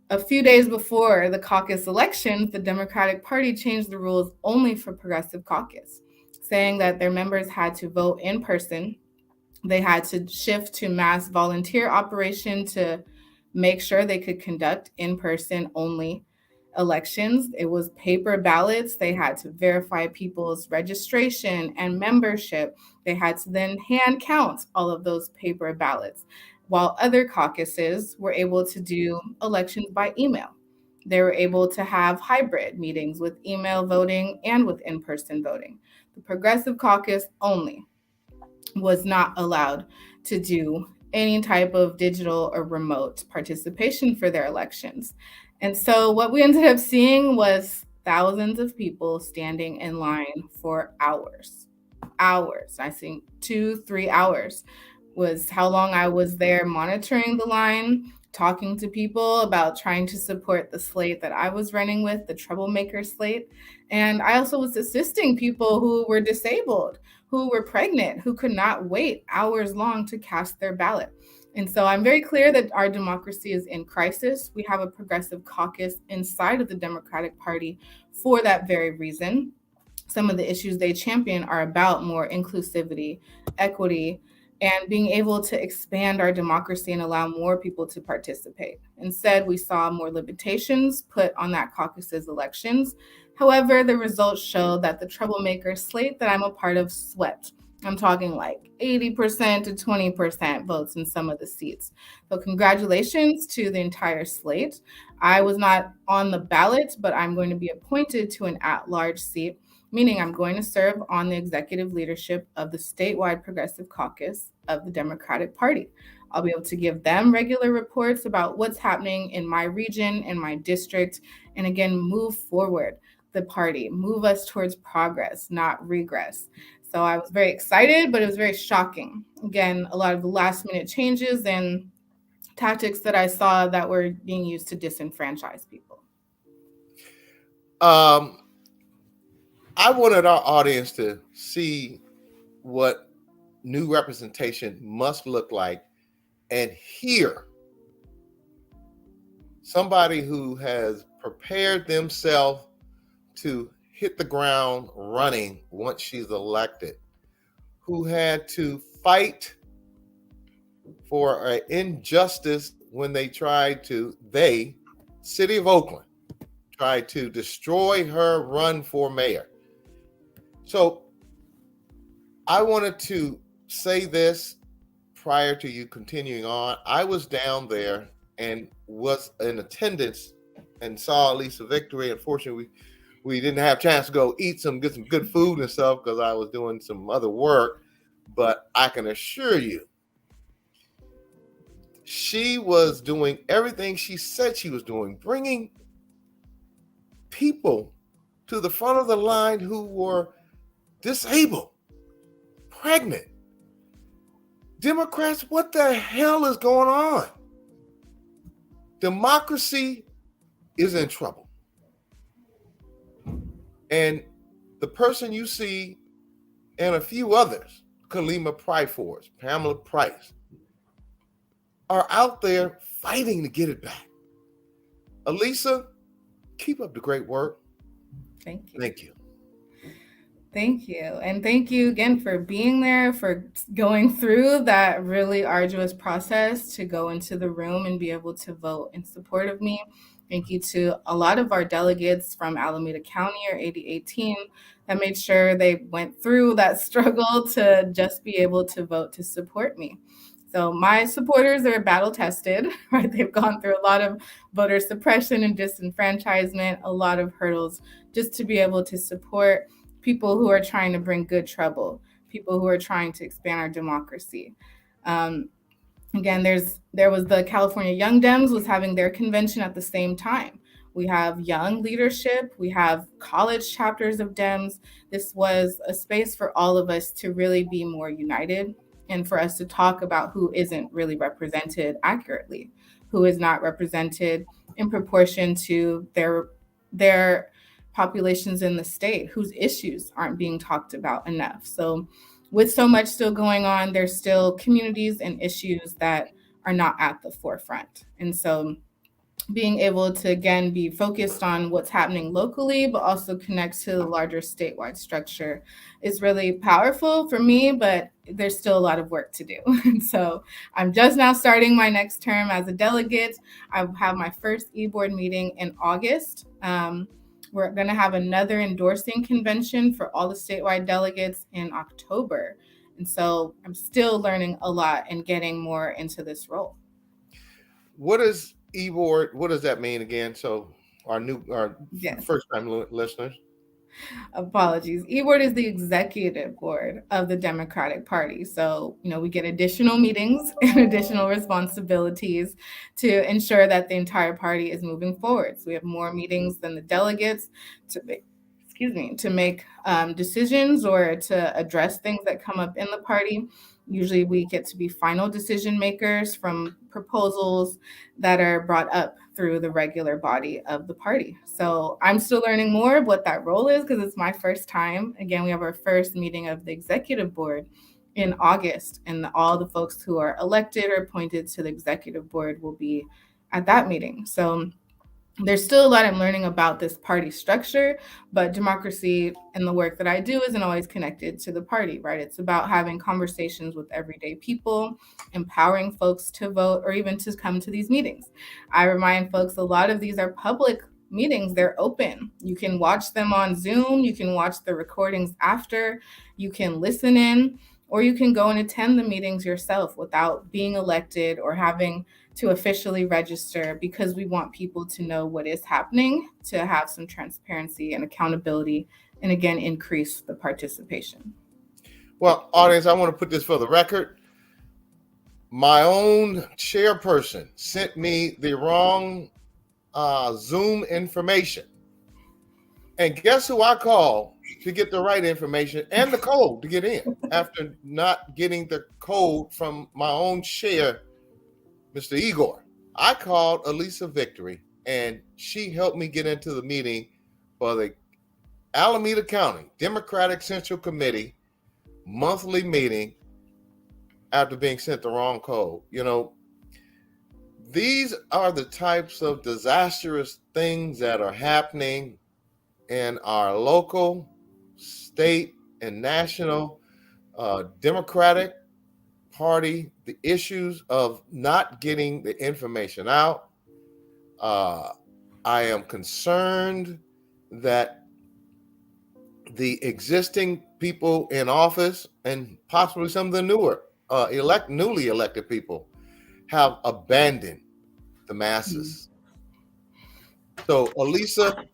A few days before the caucus elections, the Democratic Party changed the rules only for Progressive Caucus, saying that their members had to vote in person. They had to shift to mass volunteer operation to make sure they could conduct in-person only elections. It was paper ballots. They had to verify people's registration and membership. They had to then hand count all of those paper ballots, while other caucuses were able to do elections by email. They were able to have hybrid meetings with email voting and with in-person voting. The Progressive Caucus only was not allowed to do any type of digital or remote participation for their elections. And so what we ended up seeing was thousands of people standing in line for hours. I think 2-3 hours was how long I was there monitoring the line, talking to people about trying to support the slate that I was running with, the troublemaker slate. And I also was assisting people who were disabled, who were pregnant, who could not wait hours long to cast their ballot. And so I'm very clear that our democracy is in crisis. We have a progressive caucus inside of the Democratic Party for that very reason. Some of the issues they champion are about more inclusivity, equity, and being able to expand our democracy and allow more people to participate. Instead, we saw more limitations put on that caucus's elections. However, the results show that the troublemaker slate that I'm a part of swept. I'm talking like 80% to 20% votes in some of the seats. So congratulations to the entire slate. I was not on the ballot, but I'm going to be appointed to an at-large seat, meaning I'm going to serve on the executive leadership of the statewide Progressive Caucus of the Democratic Party. I'll be able to give them regular reports about what's happening in my region and my district, and again, move forward the party, move us towards progress, not regress. So I was very excited, but it was very shocking. Again, a lot of the last minute changes and tactics that I saw that were being used to disenfranchise people. I wanted our audience to see what new representation must look like and hear somebody who has prepared themselves to hit the ground running once she's elected, who had to fight for an injustice when City of Oakland, tried to destroy her run for mayor. So I wanted to say this prior to you continuing on. I was down there and was in attendance and saw Allyssa Victory. Unfortunately, we didn't have a chance to go get some good food and stuff because I was doing some other work. But I can assure you, she was doing everything she said she was doing, bringing people to the front of the line who were disabled, pregnant. Democrats, what the hell is going on? Democracy is in trouble. And the person you see and a few others, Kalima Pryforce, Pamela Price, are out there fighting to get it back. Allyssa, keep up the great work. Thank you. Thank you. Thank you. And thank you again for being there, for going through that really arduous process to go into the room and be able to vote in support of me. Thank you to a lot of our delegates from Alameda County or AD18 that made sure they went through that struggle to just be able to vote to support me. So my supporters are battle tested, right? They've gone through a lot of voter suppression and disenfranchisement, a lot of hurdles just to be able to support people who are trying to bring good trouble, people who are trying to expand our democracy. Again, there was the California Young Dems was having their convention at the same time. We have young leadership, we have college chapters of Dems. This was a space for all of us to really be more united and for us to talk about who isn't really represented accurately, who is not represented in proportion to their populations in the state, whose issues aren't being talked about enough. So with so much still going on, there's still communities and issues that are not at the forefront. And so being able to, again, be focused on what's happening locally, but also connect to the larger statewide structure is really powerful for me, but there's still a lot of work to do. And so I'm just now starting my next term as a delegate. I have my first e-board meeting in August. We're going to have another endorsing convention for all the statewide delegates in October. And so I'm still learning a lot and getting more into this role. What is e-board? What does that mean again? So our Yes. first time listeners. Apologies. E-Board is the executive board of the Democratic Party. So, we get additional meetings and additional responsibilities to ensure that the entire party is moving forward. So we have more meetings than the delegates to make decisions or to address things that come up in the party. Usually we get to be final decision makers from proposals that are brought up through the regular body of the party. So I'm still learning more of what that role is because it's my first time. Again, we have our first meeting of the executive board in August, and all the folks who are elected or appointed to the executive board will be at that meeting. So there's still a lot I'm learning about this party structure, but democracy and the work that I do isn't always connected to the party, right? It's about having conversations with everyday people, empowering folks to vote or even to come to these meetings. I remind folks a lot of these are public meetings. They're open. You can watch them on Zoom. You can watch the recordings after. You can listen in, or you can go and attend the meetings yourself without being elected or having to officially register, because we want people to know what is happening, to have some transparency and accountability, and again, increase the participation. Well, audience, I want to put this for the record. My own chairperson sent me the wrong Zoom information. And guess who I called to get the right information and the code to get in after not getting the code from my own chair, Mr. Igor. I called Allyssa Victory, and she helped me get into the meeting for the Alameda County Democratic Central Committee monthly meeting after being sent the wrong code. These are the types of disastrous things that are happening in our local, state, and national Democratic Party. The issues of not getting the information out. I am concerned that the existing people in office and possibly some of the newly elected people have abandoned the masses. So, Allyssa,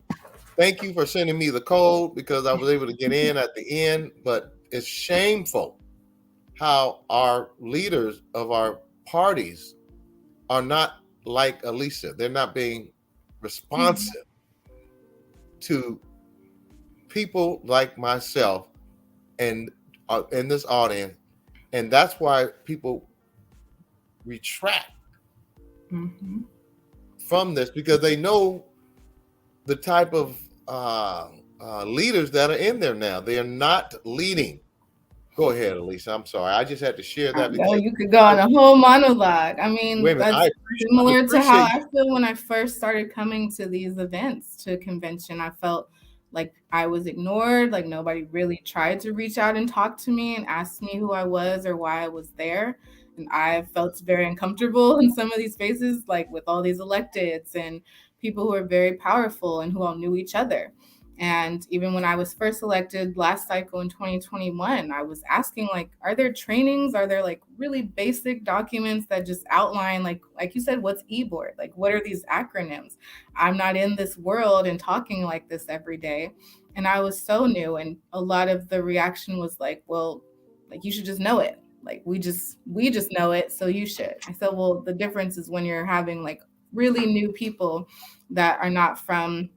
thank you for sending me the code because I was able to get in at the end, but it's shameful how our leaders of our parties are not like Allyssa. They're not being responsive to people like myself and in this audience. And that's why people retract from this, because they know the type of leaders that are in there now. They are not leading. Go ahead, Allyssa. I'm sorry. I just had to share that. Because you could go on a whole monologue. I mean, that's similar to how I feel when I first started coming to these events, to convention. I felt like I was ignored, like nobody really tried to reach out and talk to me and ask me who I was or why I was there. And I felt very uncomfortable in some of these spaces, like with all these electeds and people who are very powerful and who all knew each other. And even when I was first elected last cycle in 2021, I was asking, like, are there trainings? Are there like really basic documents that just outline, like you said, what's e-board? Like, what are these acronyms? I'm not in this world and talking like this every day. And I was so new. And a lot of the reaction was like, well, like, you should just know it. Like, we just know it. So you should. I said, well, the difference is when you're having like really new people that are not from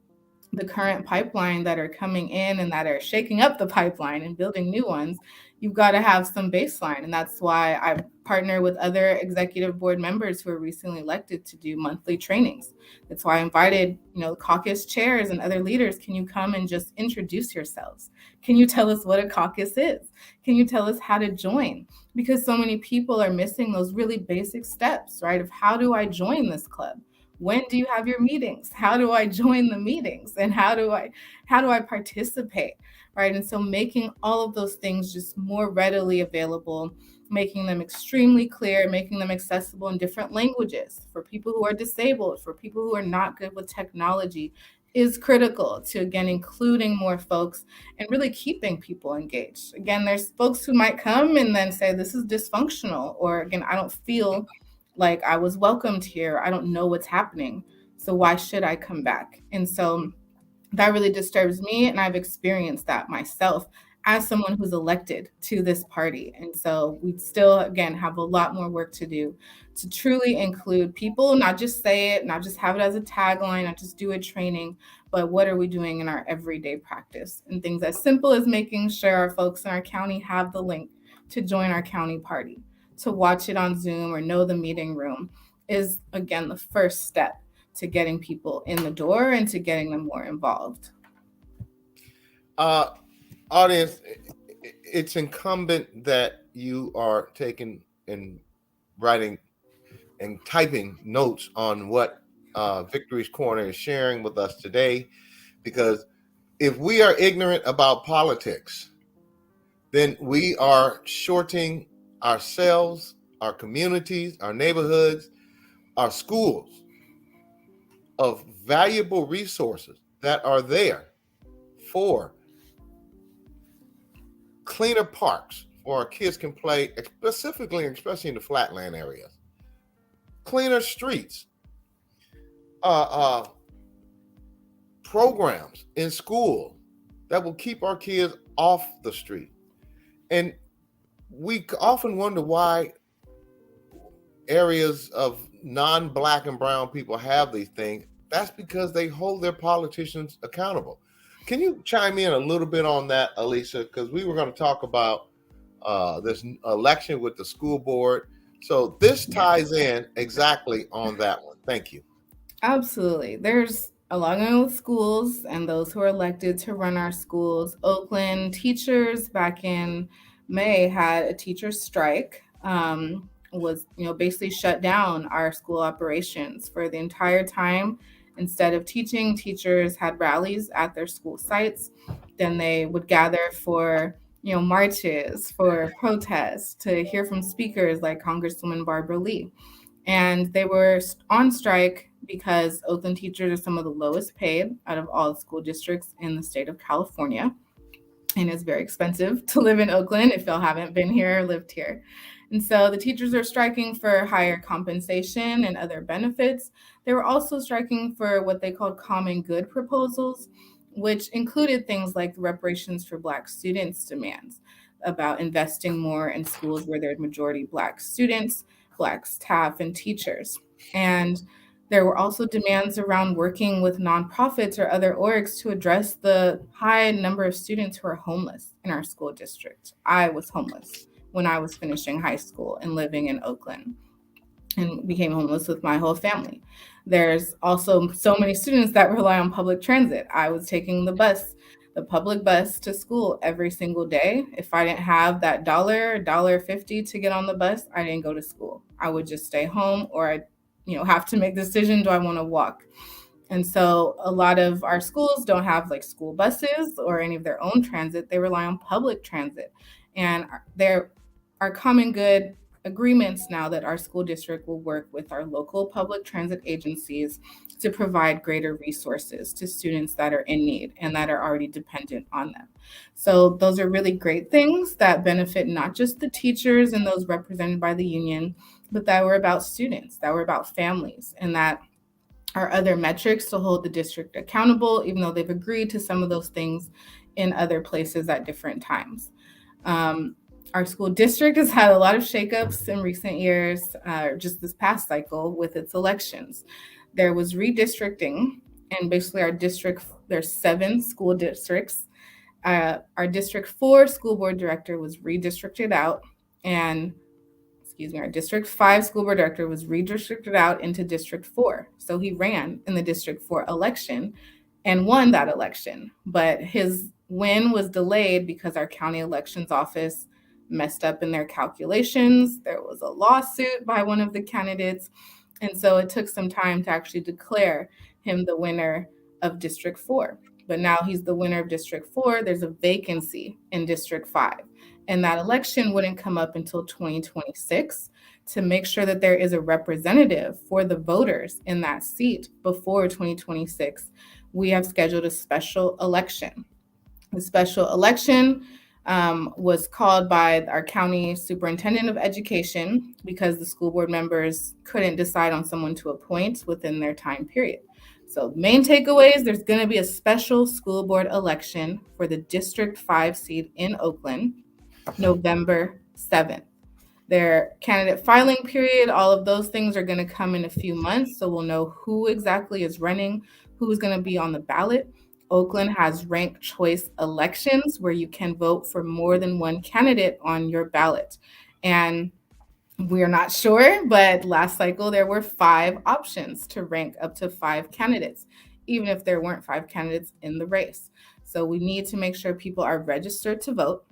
the current pipeline that are coming in and that are shaking up the pipeline and building new ones, you've got to have some baseline. And that's why I partner with other executive board members who are recently elected to do monthly trainings. That's why I invited, caucus chairs and other leaders. Can you come and just introduce yourselves? Can you tell us what a caucus is? Can you tell us how to join? Because so many people are missing those really basic steps, right? Of how do I join this club? When do you have your meetings? How do I join the meetings? And how do I participate? Right. And so making all of those things just more readily available, making them extremely clear, making them accessible in different languages for people who are disabled, for people who are not good with technology, is critical to, again, including more folks and really keeping people engaged. Again, there's folks who might come and then say, this is dysfunctional, or again, I don't feel like I was welcomed here. I don't know what's happening. So why should I come back? And so That really disturbs me, and I've experienced that myself as someone who's elected to this party. And so we still, again, have a lot more work to do to truly include people, not just say it, not just have it as a tagline, not just do a training, but what are we doing in our everyday practice? And things as simple as making sure our folks in our county have the link to join our county party, to watch it on Zoom or know the meeting room is, again, the first step to getting people in the door and to getting them more involved. Audience, it's incumbent that you are taking and writing and typing notes on what Victory's Corner is sharing with us today, because if we are ignorant about politics, then we are shorting ourselves, our communities, our neighborhoods, our schools of valuable resources that are there for cleaner parks where our kids can play, specifically, especially in the flatland areas, cleaner streets, programs in school that will keep our kids off the street. And we often wonder why areas of non-Black and brown people have these things. That's because they hold their politicians accountable. Can you chime in a little bit on that, Allyssa? Because we were going to talk about this election with the school board. So this ties in exactly on that one. Thank you. Absolutely. There's a lot going on with schools and those who are elected to run our schools. Oakland teachers back in May had a teacher strike. Was basically shut down our school operations for the entire time. Instead of teaching, teachers had rallies at their school sites. Then they would gather for marches, for protests, to hear from speakers like Congresswoman Barbara Lee. And they were on strike because Oakland teachers are some of the lowest paid out of all school districts in the state of California. And it's very expensive to live in Oakland if y'all haven't been here or lived here. And so the teachers are striking for higher compensation and other benefits. They were also striking for what they called common good proposals, which included things like reparations for Black students demands about investing more in schools where there are majority Black students, Black staff, and teachers. And there were also demands around working with nonprofits or other orgs to address the high number of students who are homeless in our school district. I was homeless when I was finishing high school and living in Oakland, and became homeless with my whole family. There's also so many students that rely on public transit. I was taking the public bus to school every single day. If I didn't have that $1.50 to get on the bus, I didn't go to school. I would just stay home, or I have to make the decision, do I want to walk? And so a lot of our schools don't have like school buses or any of their own transit. They rely on public transit. And there are common good agreements now that our school district will work with our local public transit agencies to provide greater resources to students that are in need and that are already dependent on them. So those are really great things that benefit not just the teachers and those represented by the union, but that were about students, that were about families, and that are other metrics to hold the district accountable, even though they've agreed to some of those things in other places at different times. Our school district has had a lot of shakeups in recent years, just this past cycle with its elections. There was redistricting, and basically our district, there's 7 school districts. Our District 4 school board director was redistricted out, and our District 5 school board director was redistricted out into District 4. So he ran in the District 4 election and won that election. But his win was delayed because our county elections office messed up in their calculations. There was a lawsuit by one of the candidates. And so it took some time to actually declare him the winner of District 4. But now he's the winner of District 4. There's a vacancy in District 5. And that election wouldn't come up until 2026 to make sure that there is a representative for the voters in that seat before 2026. We have scheduled a special election. The special election was called by our county superintendent of education because the school board members couldn't decide on someone to appoint within their time period. So main takeaways, there's going to be a special school board election for the District 5 seat in Oakland, November 7th. Their candidate filing period, all of those things are going to come in a few months. So we'll know who exactly is running, who's going to be on the ballot. Oakland has ranked choice elections where you can vote for more than one candidate on your ballot. And we're not sure, but last cycle there were 5 options to rank up to 5 candidates, even if there weren't 5 candidates in the race. So we need to make sure people are registered to vote,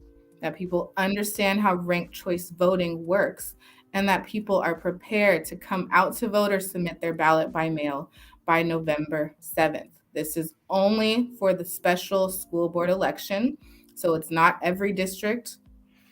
that people understand how ranked choice voting works, and that people are prepared to come out to vote or submit their ballot by mail by November 7th. This is only for the special school board election, so it's not every district.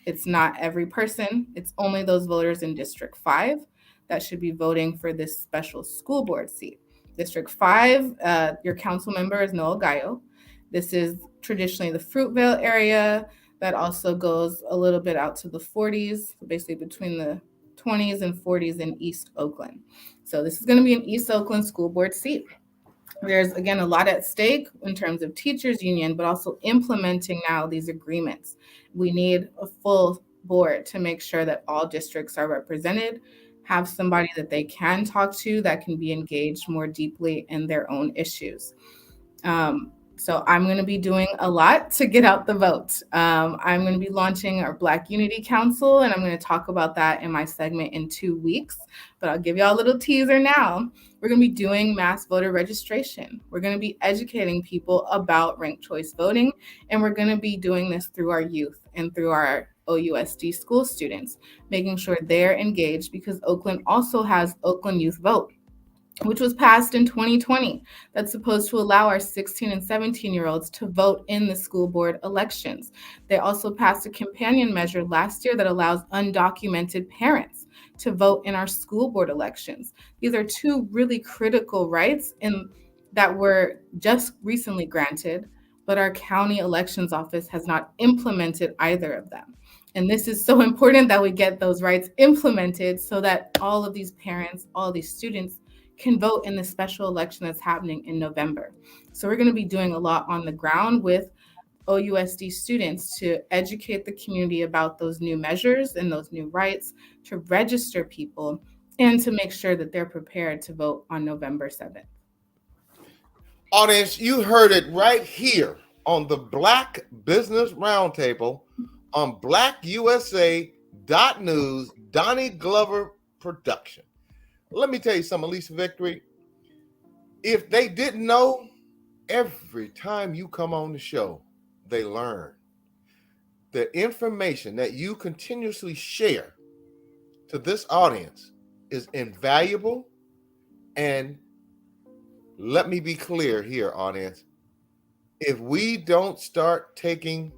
It's not every person. It's only those voters in District 5 that should be voting for this special school board seat. District 5, your council member is Noel Gallo. This is traditionally the Fruitvale area that also goes a little bit out to the 40s, basically between the 20s and 40s in East Oakland. So this is going to be an East Oakland school board seat. There's, again, a lot at stake in terms of teachers union, but also implementing now these agreements. We need a full board to make sure that all districts are represented, have somebody that they can talk to that can be engaged more deeply in their own issues. So I'm going to be doing a lot to get out the vote. I'm going to be launching our Black Unity Council, and I'm going to talk about that in my segment in 2 weeks. But I'll give y'all a little teaser now. We're going to be doing mass voter registration. We're going to be educating people about ranked choice voting, and we're going to be doing this through our youth and through our OUSD school students, making sure they're engaged, because Oakland also has Oakland Youth Vote, which was passed in 2020. That's supposed to allow our 16 and 17-year-olds to vote in the school board elections. They also passed a companion measure last year that allows undocumented parents to vote in our school board elections. These are 2 really critical rights that were just recently granted, but our county elections office has not implemented either of them. And this is so important that we get those rights implemented so that all of these parents, all these students can vote in the special election that's happening in November. So we're going to be doing a lot on the ground with OUSD students to educate the community about those new measures and those new rights, to register people, and to make sure that they're prepared to vote on November 7th. Audience, you heard it right here on the Black Business Roundtable on blackusa.news, Donnie Glover production. Let me tell you something, Allyssa Victory. If they didn't know, every time you come on the show, they learn. The information that you continuously share to this audience is invaluable. And let me be clear here, audience. If we don't start taking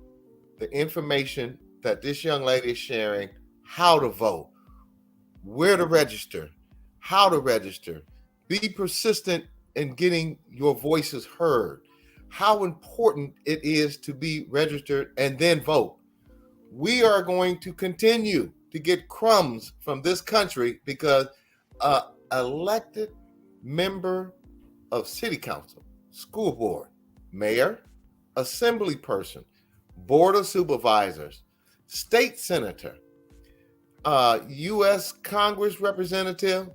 the information that this young lady is sharing, how to vote, where to register, how to register, be persistent in getting your voices heard, how important it is to be registered and then vote. We are going to continue to get crumbs from this country because an elected member of city council, school board, mayor, assembly person, board of supervisors, state senator, U.S. Congress representative,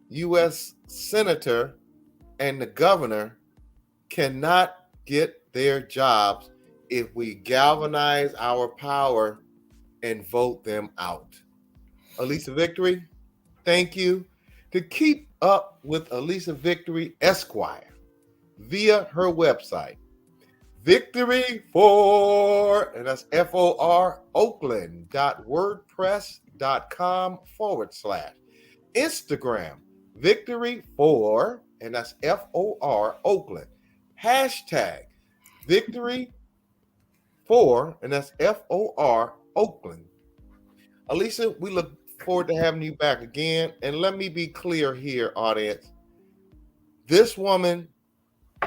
U.S. senator, and the governor cannot get their jobs if we galvanize our power and vote them out. Allyssa Victory, thank you. To keep up with Allyssa Victory Esquire via her website, Victory4, and that's FOR, Oakland.wordpress.com /. Instagram, Victory4, and that's FOR, Oakland. Hashtag Victory4, and that's FOR, Oakland. Allyssa, we look forward to having you back again. And let me be clear here, audience. This woman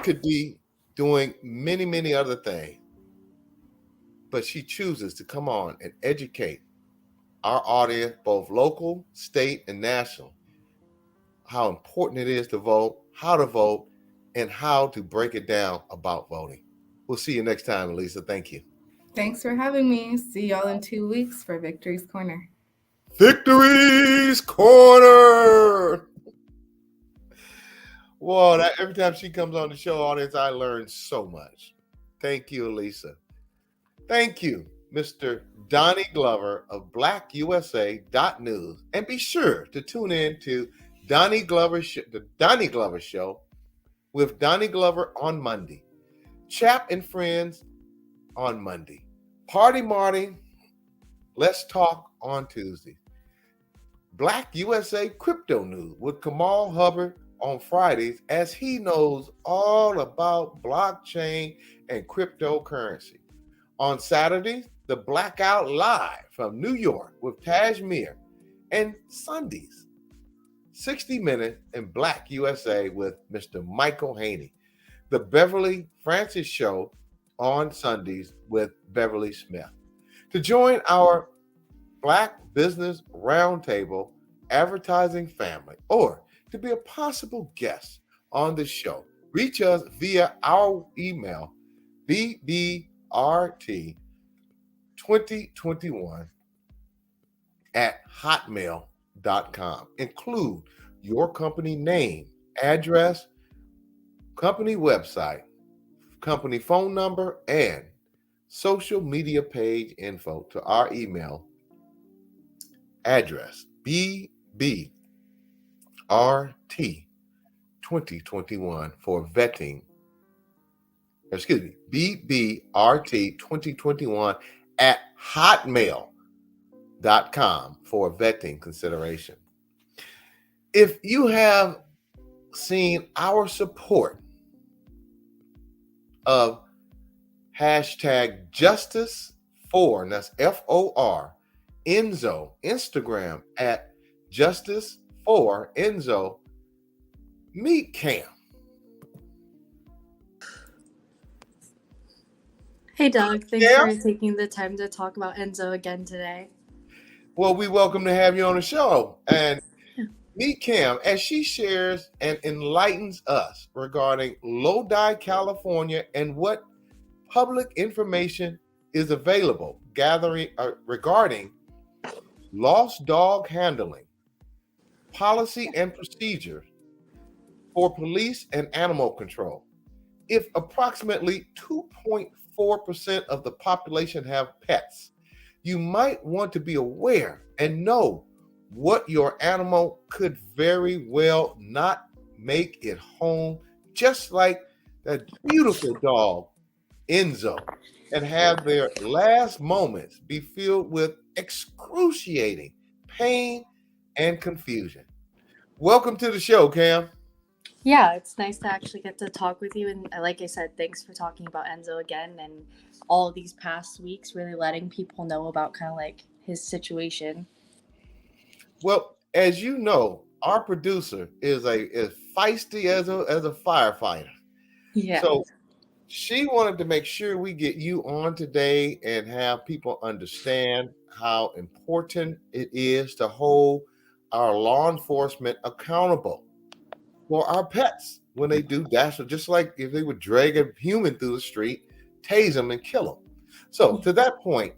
could be doing many, many other things, but she chooses to come on and educate our audience, both local, state, and national, how important it is to vote, how to vote, and how to break it down about voting. We'll see you next time, Allyssa. Thank you. Thanks for having me. See y'all in 2 weeks for Victory's Corner. Victory's Corner. Whoa, every time she comes on the show, audience, I learn so much. Thank you, Allyssa. Thank you, Mr. Donnie Glover of BlackUSA.News. And be sure to tune in to the Donnie Glover Show with Donnie Glover on Monday. Chap and Friends on Monday. Party Marty, Let's Talk on Tuesday. Black USA Crypto News with Kamal Hubbard on Fridays, as he knows all about blockchain and cryptocurrency. On Saturdays, the Blackout Live from New York with Tajmir. And Sundays, 60 Minutes in Black USA with Mr. Michael Haney. The Beverly Francis Show on Sundays with Beverly Smith. To join our Black Business Roundtable advertising family, or to be a possible guest on the show, reach us via our email, bbrt2021@hotmail.com. Include your company name, address, company website, company phone number, and social media page info to our email address, BBRT2021 for vetting. BBRT2021@hotmail.com for vetting consideration. If you have seen our support of hashtag Justice for, and that's FOR, Enzo, Instagram at Justice for Enzo, meet Cam. Hey Doug, thanks for taking the time to talk about Enzo again today. Well, we welcome to have you on the show. And meet Cam as she shares and enlightens us regarding Lodi, California, and what public information is available regarding lost dog handling, policy and procedures for police and animal control. If approximately 2.4% of the population have pets, you might want to be aware and know what your animal could very well not make it home, just like that beautiful dog, Enzo, and have their last moments be filled with excruciating pain and confusion. Welcome to the show, Cam. Yeah, it's nice to actually get to talk with you. And like I said, thanks for talking about Enzo again and all these past weeks, really letting people know about kind of like his situation. Well, as you know, our producer is as feisty as a firefighter. Yeah. So she wanted to make sure we get you on today and have people understand how important it is to hold our law enforcement accountable for our pets when they do dash, just like if they would drag a human through the street, tase them, and kill them. So to that point,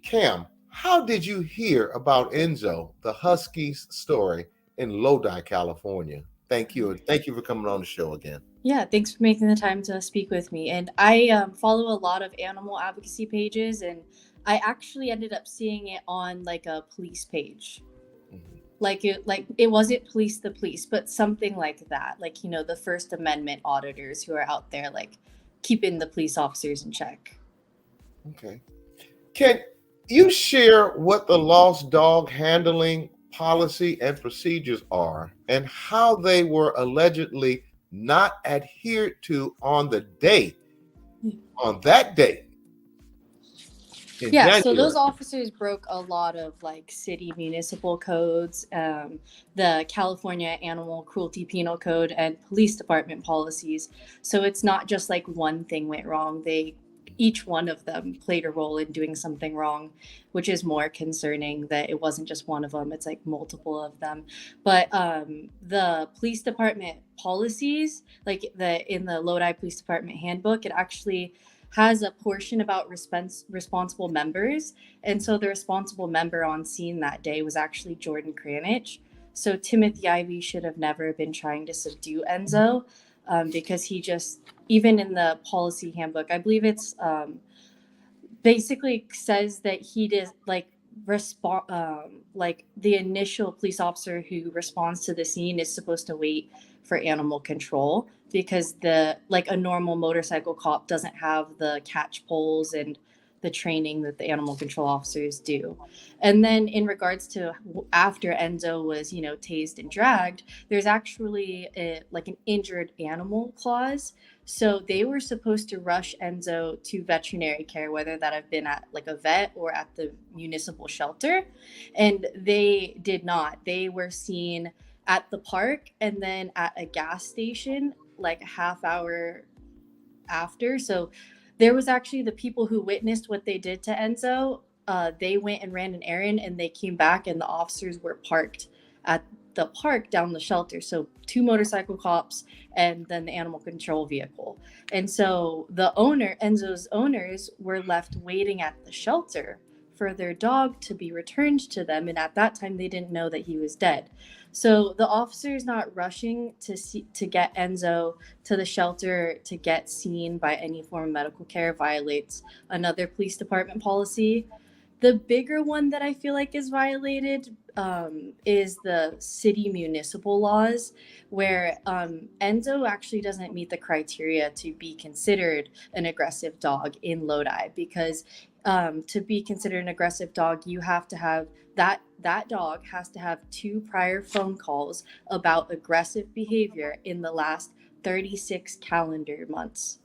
Cam, how did you hear about Enzo, the Husky's story in Lodi, California? Thank you. And thank you for coming on the show again. Yeah, thanks for making the time to speak with me. And I follow a lot of animal advocacy pages, and I actually ended up seeing it on like a police page. Mm-hmm. Like it wasn't police the police, but something like that. Like, you know, the First Amendment auditors who are out there like keeping the police officers in check. Okay. Can you share what the lost dog handling policy and procedures are and how they were allegedly not adhered to on that day? Yeah, January. So those officers broke a lot of like city municipal codes, the California Animal Cruelty Penal Code, and police department policies. So it's not just like one thing went wrong. They each one of them played a role in doing something wrong, which is more concerning that it wasn't just one of them, it's like multiple of them. But the police department policies, like in the Lodi Police Department handbook, it actually has a portion about responsible members. And so the responsible member on scene that day was actually Jordan Cranich. So Timothy Ivy should have never been trying to subdue Enzo, because he just, even in the policy handbook, I believe it's basically says that he did like like the initial police officer who responds to the scene is supposed to wait for animal control, because like a normal motorcycle cop doesn't have the catch poles and the training that the animal control officers do. And then in regards to after Enzo was, tased and dragged, there's actually like an injured animal clause. So they were supposed to rush Enzo to veterinary care, whether that have been at like a vet or at the municipal shelter. And they did not. They were seen at the park and then at a gas station like a half hour after. So there was actually the people who witnessed what they did to Enzo. They went and ran an errand and they came back and the officers were parked at the park down the shelter. So 2 motorcycle cops and then the animal control vehicle. And so Enzo's owners were left waiting at the shelter for their dog to be returned to them. And at that time, they didn't know that he was dead. So the officers not rushing to get Enzo to the shelter to get seen by any form of medical care violates another police department policy. The bigger one that I feel like is violated is the city municipal laws, where Enzo actually doesn't meet the criteria to be considered an aggressive dog in Lodi, because to be considered an aggressive dog, you have to have that dog has to have 2 prior phone calls about aggressive behavior in the last 36 calendar months.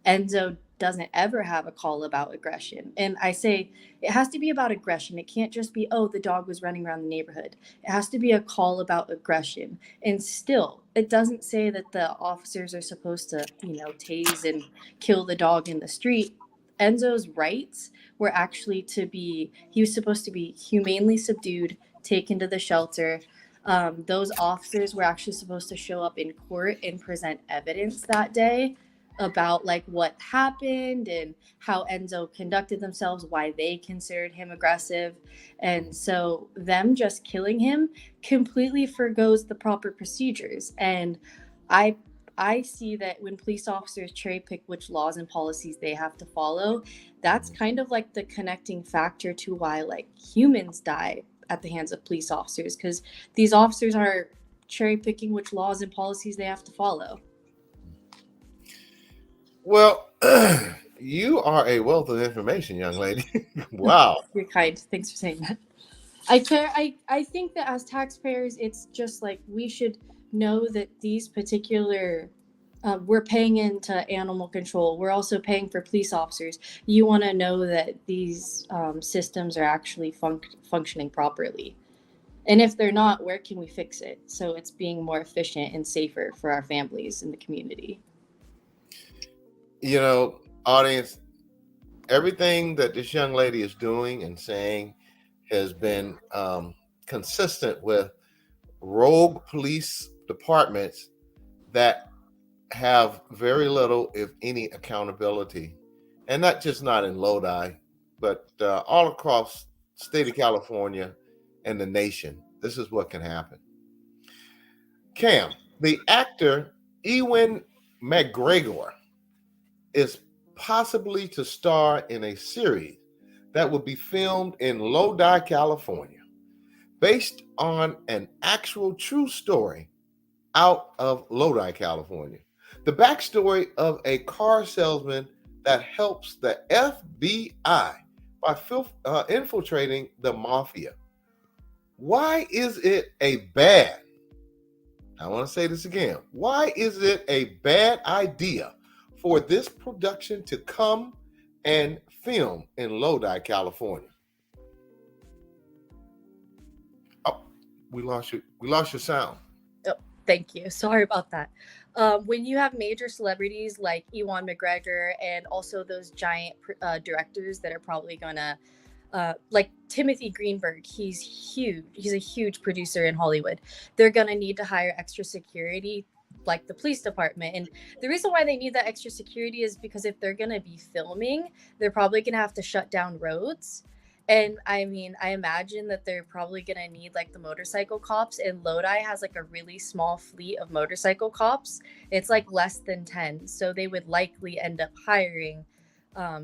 Enzo doesn't ever have a call about aggression. And I say it has to be about aggression. It can't just be, oh, the dog was running around the neighborhood. It has to be a call about aggression. And still, it doesn't say that the officers are supposed to, tase and kill the dog in the street. Enzo's rights were actually he was supposed to be humanely subdued, taken to the shelter. Those officers were actually supposed to show up in court and present evidence that day about like what happened and how Enzo conducted themselves, why they considered him aggressive. And so them just killing him completely forgoes the proper procedures. And I see that when police officers cherry pick which laws and policies they have to follow, that's kind of like the connecting factor to why like humans die at the hands of police officers, because these officers are cherry picking which laws and policies they have to follow. Well, you are a wealth of information, young lady. Wow. You're kind. Thanks for saying that. I think that as taxpayers, it's just like we should know that these particular we're paying into animal control. We're also paying for police officers. You want to know that these systems are actually functioning properly. And if they're not, where can we fix it so it's being more efficient and safer for our families in the community? Audience, everything that this young lady is doing and saying has been consistent with rogue police departments that have very little, if any, accountability. And not in Lodi, but all across the state of California and the nation. This is what can happen. Cam, the actor Ewan McGregor is possibly to star in a series that will be filmed in Lodi, California, based on an actual true story out of Lodi, California. The backstory of a car salesman that helps the FBI by infiltrating the mafia. Why is it a bad, I want to say this again, why is it a bad idea for this production to come and film in Lodi, California? Oh, we lost your sound. Oh, thank you. Sorry about that. when you have major celebrities like Ewan McGregor and also those giant directors that are probably gonna like Timothy Greenberg, he's huge. He's a huge producer in Hollywood. They're gonna need to hire extra security, like the police department. And the reason why they need that extra security is because if they're gonna be filming, they're probably gonna have to shut down roads. And I mean, I imagine that they're probably gonna need like the motorcycle cops. And Lodi has like a really small fleet of motorcycle cops. It's like less than 10. So they would likely end up hiring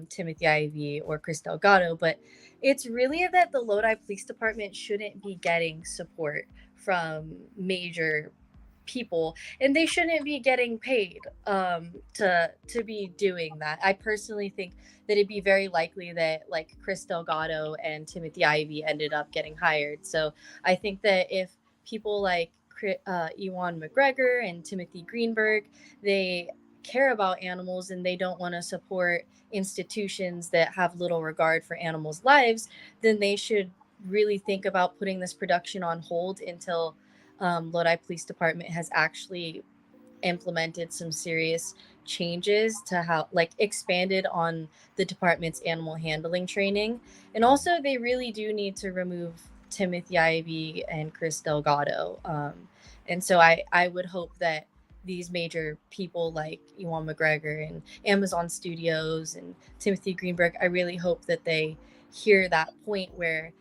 Timothy Ivy or Chris Delgado. But it's really that the Lodi Police Department shouldn't be getting support from major people, and they shouldn't be getting paid to be doing that. I personally think that it'd be very likely that like Chris Delgado and Timothy Ivy ended up getting hired. So I think that if people like Ewan McGregor and Timothy Greenberg, they care about animals and they don't want to support institutions that have little regard for animals' lives, then they should really think about putting this production on hold until Lodi Police Department has actually implemented some serious changes to how like expanded on the department's animal handling training. And also they really do need to remove Timothy Ivy and Chris Delgado. And so I would hope that these major people like Ewan McGregor and Amazon Studios and Timothy Greenberg, I really hope that they hear that point where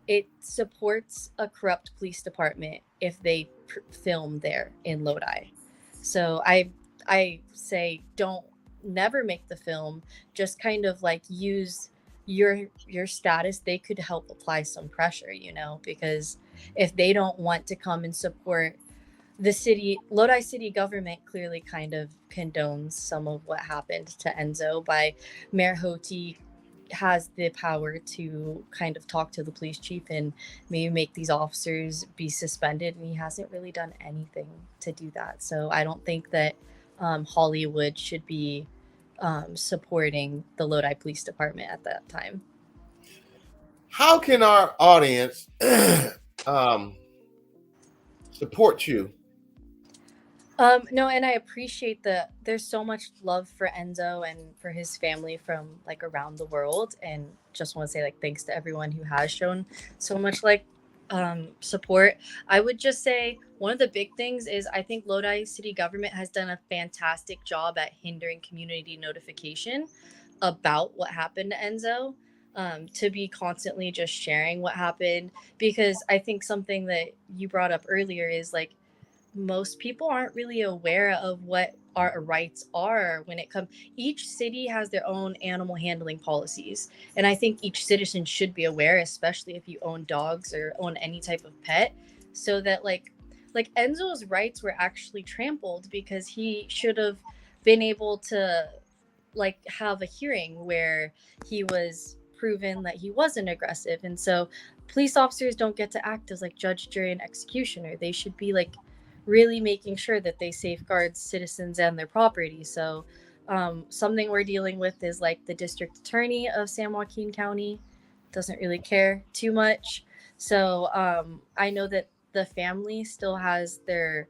it supports a corrupt police department if they film there in Lodi. So I say don't never make the film, just kind of like use your status. They could help apply some pressure, you know, because if they don't want to come and support the city, Lodi city government clearly kind of condones some of what happened to Enzo by Mayor Hoti has the power to kind of talk to the police chief and maybe make these officers be suspended, and he hasn't really done anything to do that. So I don't think that Hollywood should be supporting the Lodi Police Department at that time. How can our audience support you? No, and I appreciate there's so much love for Enzo and for his family from like around the world, and just want to say like thanks to everyone who has shown so much like support. I would just say one of the big things is I think Lodi city government has done a fantastic job at hindering community notification about what happened to Enzo. To be constantly just sharing what happened, because I think something that you brought up earlier is like most people aren't really aware of what our rights are when it comes. Each city has their own animal handling policies, and I think each citizen should be aware, especially if you own dogs or own any type of pet, so that like Enzo's rights were actually trampled because he should have been able to like have a hearing where he was proven that he wasn't aggressive. And so police officers don't get to act as like judge, jury, and executioner. They should be like really making sure that they safeguard citizens and their property. So something we're dealing with is like the district attorney of San Joaquin County doesn't really care too much. So I know that the family still has their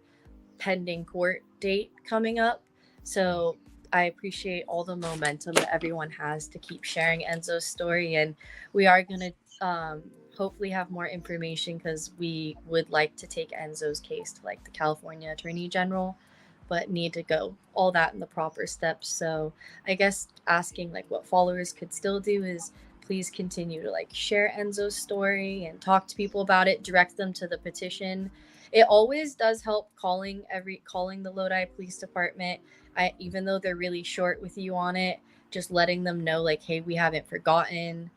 pending court date coming up. So I appreciate all the momentum that everyone has to keep sharing Enzo's story. And we are going to hopefully have more information because we would like to take Enzo's case to like the California Attorney General, but need to go all that in the proper steps. So I guess asking like what followers could still do is please continue to like share Enzo's story and talk to people about it, direct them to the petition. It always does help calling the Lodi Police Department. Even though they're really short with you on it, just letting them know like, hey, we haven't forgotten.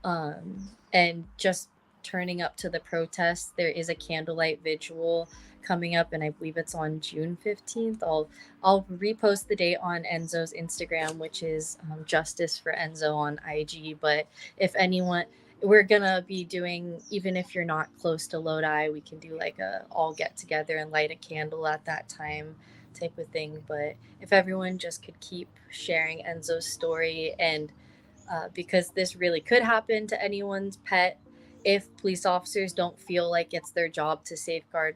And just turning up to the protest. There is a candlelight vigil coming up, and I believe it's on June 15th. I'll repost the date on Enzo's Instagram, which is Justice for Enzo on IG. But if anyone, we're gonna be doing, even if you're not close to Lodi, we can do like a all get together and light a candle at that time type of thing. But if everyone just could keep sharing Enzo's story, and because this really could happen to anyone's pet, if police officers don't feel like it's their job to safeguard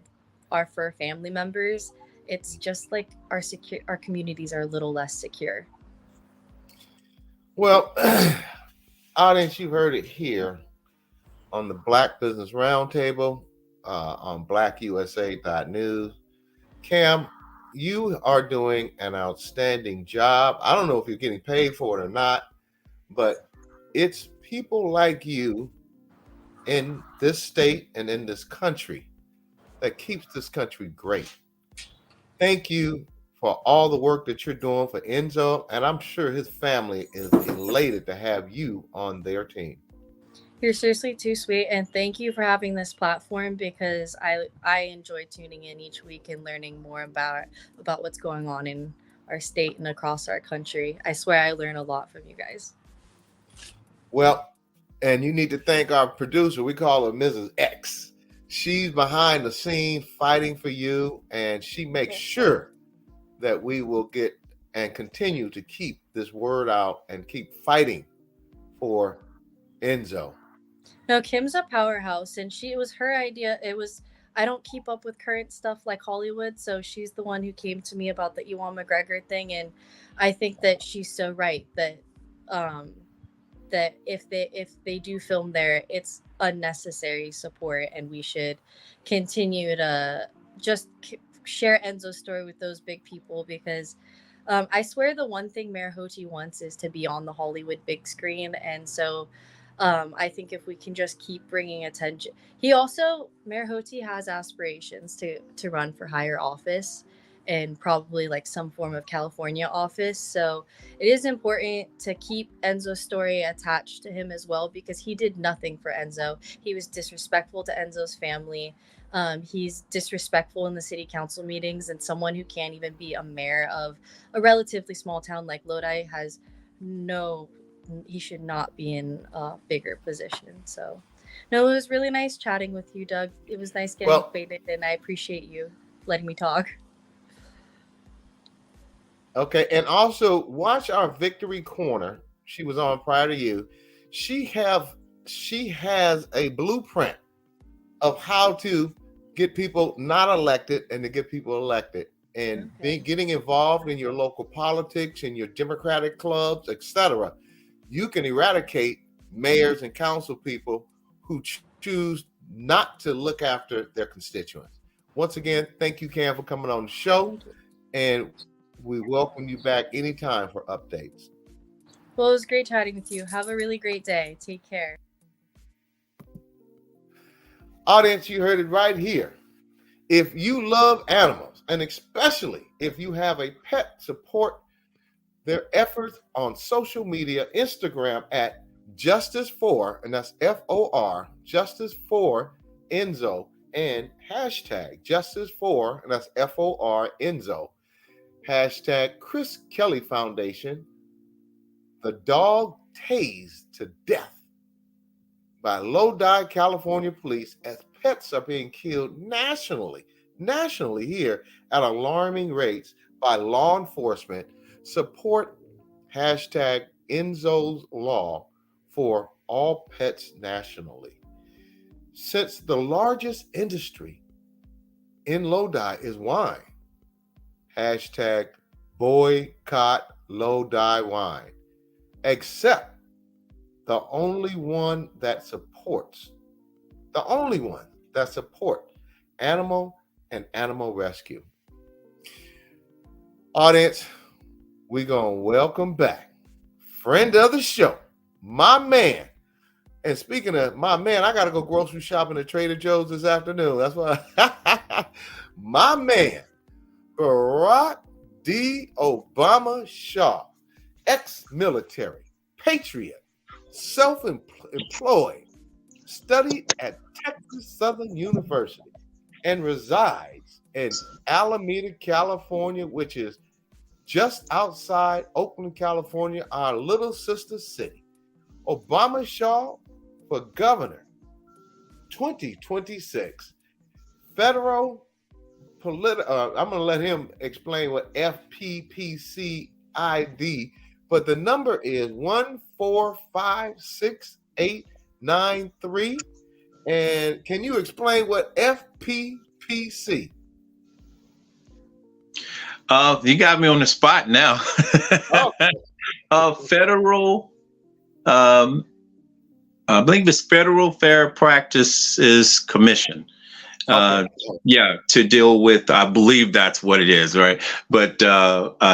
our fur family members, it's just like our communities are a little less secure. Well, audience, you heard it here on the Black Business Roundtable on blackusa.news. Cam, you are doing an outstanding job. I don't know if you're getting paid for it or not, but it's people like you in this state and in this country that keeps this country great. Thank you for all the work that you're doing for Enzo, and I'm sure his family is elated to have you on their team. You're seriously too sweet, and thank you for having this platform, because I enjoy tuning in each week and learning more about what's going on in our state and across our country. I swear I learn a lot from you guys. Well, and you need to thank our producer. We call her Mrs. X. She's behind the scenes fighting for you, and she makes sure that we will get and continue to keep this word out and keep fighting for Enzo. No, Kim's a powerhouse, and it was her idea. I don't keep up with current stuff like Hollywood, so she's the one who came to me about the Ewan McGregor thing, and I think that she's so right that that if they do film there, it's unnecessary support, and we should continue to just share Enzo's story with those big people, because I swear the one thing Mayor Hoti wants is to be on the Hollywood big screen, and so I think if we can just keep bringing attention. Mayor Hoti has aspirations to run for higher office, and probably like some form of California office. So it is important to keep Enzo's story attached to him as well, because he did nothing for Enzo. He was disrespectful to Enzo's family. He's disrespectful in the city council meetings, and someone who can't even be a mayor of a relatively small town like Lodi he should not be in a bigger position. So no, it was really nice chatting with you, Doug. It was nice getting acquainted, and I appreciate you letting me talk. Okay, and also watch our Victory Corner. She was on prior to you. She has a blueprint of how to get people not elected and to get people elected, and getting involved in your local politics and your Democratic clubs, etc. You can eradicate mayors and council people who choose not to look after their constituents. Once again, thank you, Cam, for coming on the show, and we welcome you back anytime for updates. Well, it was great chatting with you. Have a really great day. Take care. Audience, you heard it right here. If you love animals, and especially if you have a pet, support their efforts on social media, Instagram at Justice For, and that's FOR, Justice For Enzo, and hashtag Justice For, and that's FOR Enzo. Hashtag Chris Kelly Foundation, the dog tased to death by Lodi, California police as pets are being killed nationally here at alarming rates by law enforcement. Support hashtag Enzo's Law for all pets nationally. Since the largest industry in Lodi is wine, hashtag boycott Lodi wine, except the only one that supports animal and animal rescue. Audience, we're going to welcome back friend of the show, my man. And speaking of my man, I got to go grocery shopping at Trader Joe's this afternoon. That's why my man, Barack D. Obama Shaw, ex-military, patriot, self-employed, studied at Texas Southern University, and resides in Alameda, California, which is just outside Oakland, California, our little sister city. Obama Shaw for governor 2026. Federal I'm going to let him explain what FPPC ID, but the number is 1456893. And can you explain what FPPC? You got me on the spot now. Federal, I believe it's Federal Fair Practices Commission. To deal with, I believe that's what it is, right? But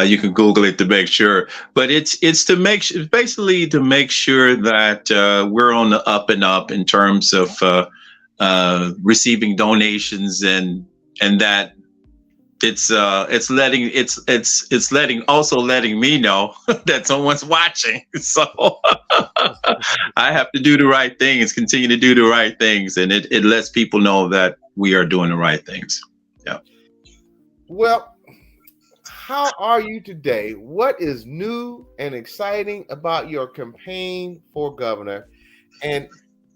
you can Google it to make sure. But it's basically to make sure that we're on the up and up in terms of receiving donations, and that it's letting me know that someone's watching. So I have to do the right things, continue to do the right things, and it lets people know that we are doing the right things. Yeah. Well, how are you today? What is new and exciting about your campaign for governor? And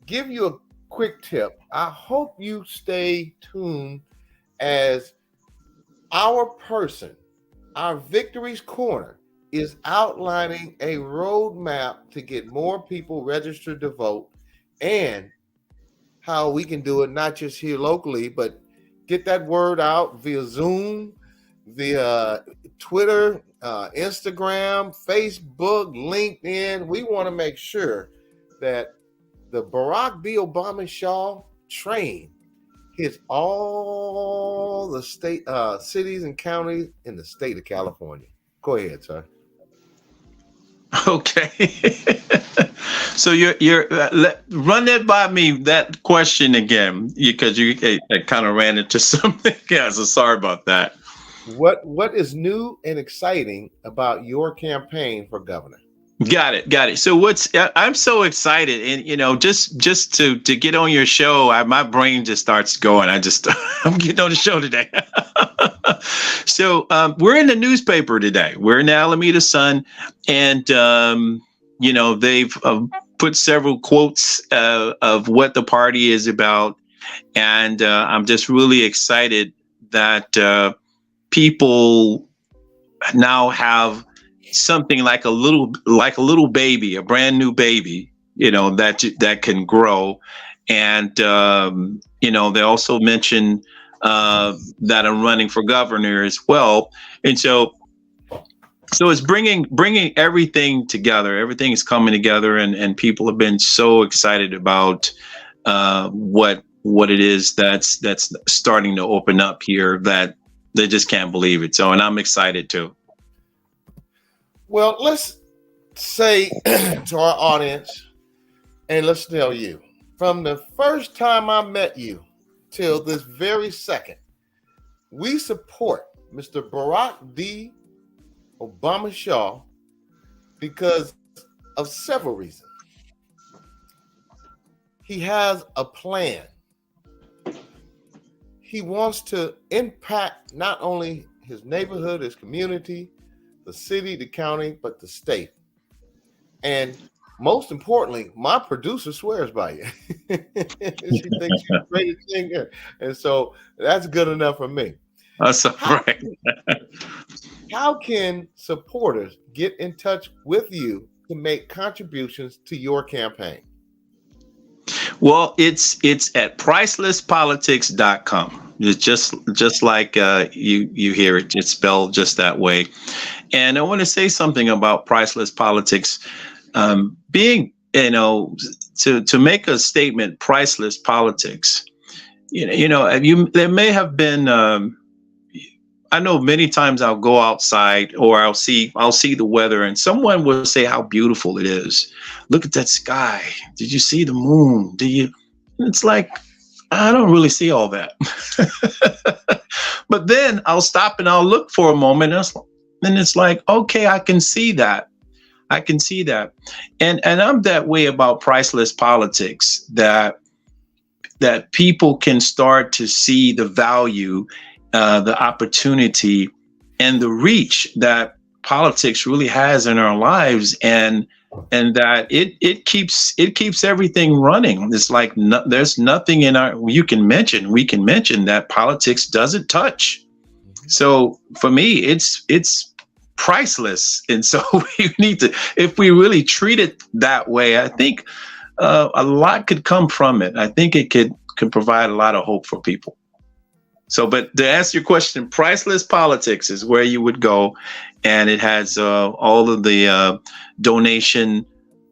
give you a quick tip. I hope you stay tuned as our Victory's Corner is outlining a roadmap to get more people registered to vote, and how we can do it not just here locally, but get that word out via Zoom, via Twitter, Instagram, Facebook, LinkedIn. We want to make sure that the Barack B. Obama Shaw train hits all the state cities and counties in the state of California. Go ahead, sir. Okay. So you're run that by me, that question again, because you kind of ran into something. Yeah, so sorry about that. What is new and exciting about your campaign for governor? Got it. So I'm so excited, and just to get on your show, my brain just starts going. I'm getting on the show today. So we're in the newspaper today. We're in the Alameda Sun, and they've put several quotes of what the party is about, and I'm just really excited that people now have something like a little baby, a brand new baby, that can grow. And they also mention that I'm running for governor as well. And so it's bringing everything together. Everything is coming together, and people have been so excited about what it is that's starting to open up here, that they just can't believe it. So, and I'm excited too. Well, let's say to our audience, and let's tell you, from the first time I met you till this very second, we support Mr. Barack D. Obama Shaw because of several reasons. He has a plan. He wants to impact not only his neighborhood, his community, the city, the county, but the state. And most importantly, my producer swears by you. She thinks you're the greatest thing here. And so that's good enough for me. That's right. How can supporters get in touch with you to make contributions to your campaign? Well, it's at pricelesspolitics.com. It's just like you hear it. It's spelled just that way. And I want to say something about Priceless Politics. Being, to make a statement, Priceless Politics. There may have been. I know many times I'll go outside, or I'll see the weather, and someone will say how beautiful it is. Look at that sky. Did you see the moon? It's like, I don't really see all that. But then I'll stop and I'll look for a moment, and it's like, okay, I can see that. And I'm that way about Priceless Politics, that people can start to see the value, the opportunity, and the reach that politics really has in our lives, and that it keeps everything running. It's like there's nothing we can mention that politics doesn't touch. So for me, it's priceless. And so we need to, if we really treat it that way, I think a lot could come from it. I think it could provide a lot of hope for people. So, but to answer your question, Priceless Politics is where you would go, and it has all of the donation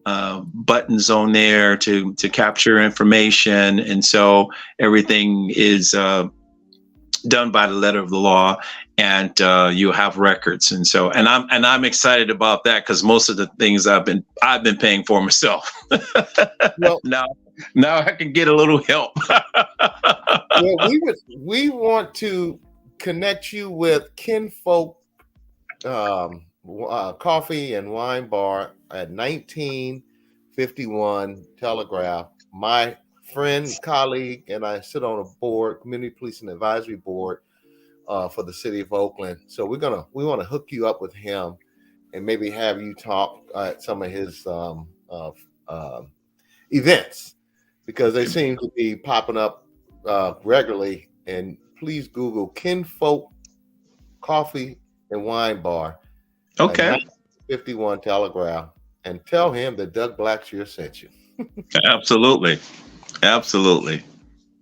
buttons on there to capture information, and so everything is done by the letter of the law, and you have records, and so I'm excited about that because most of the things I've been paying for myself. Well, now I can get a little help. Well, we want to connect you with Kinfolk Coffee and Wine Bar at 1951 Telegraph. My friend, colleague, and I sit on a board, Community Policing Advisory Board for the city of Oakland. So we want to hook you up with him and maybe have you talk at some of his events, because they seem to be popping up regularly. And please Google Kinfolk Coffee and Wine Bar. Okay. 51 Telegraph, and tell him that Doug Blacksher sent you. Absolutely.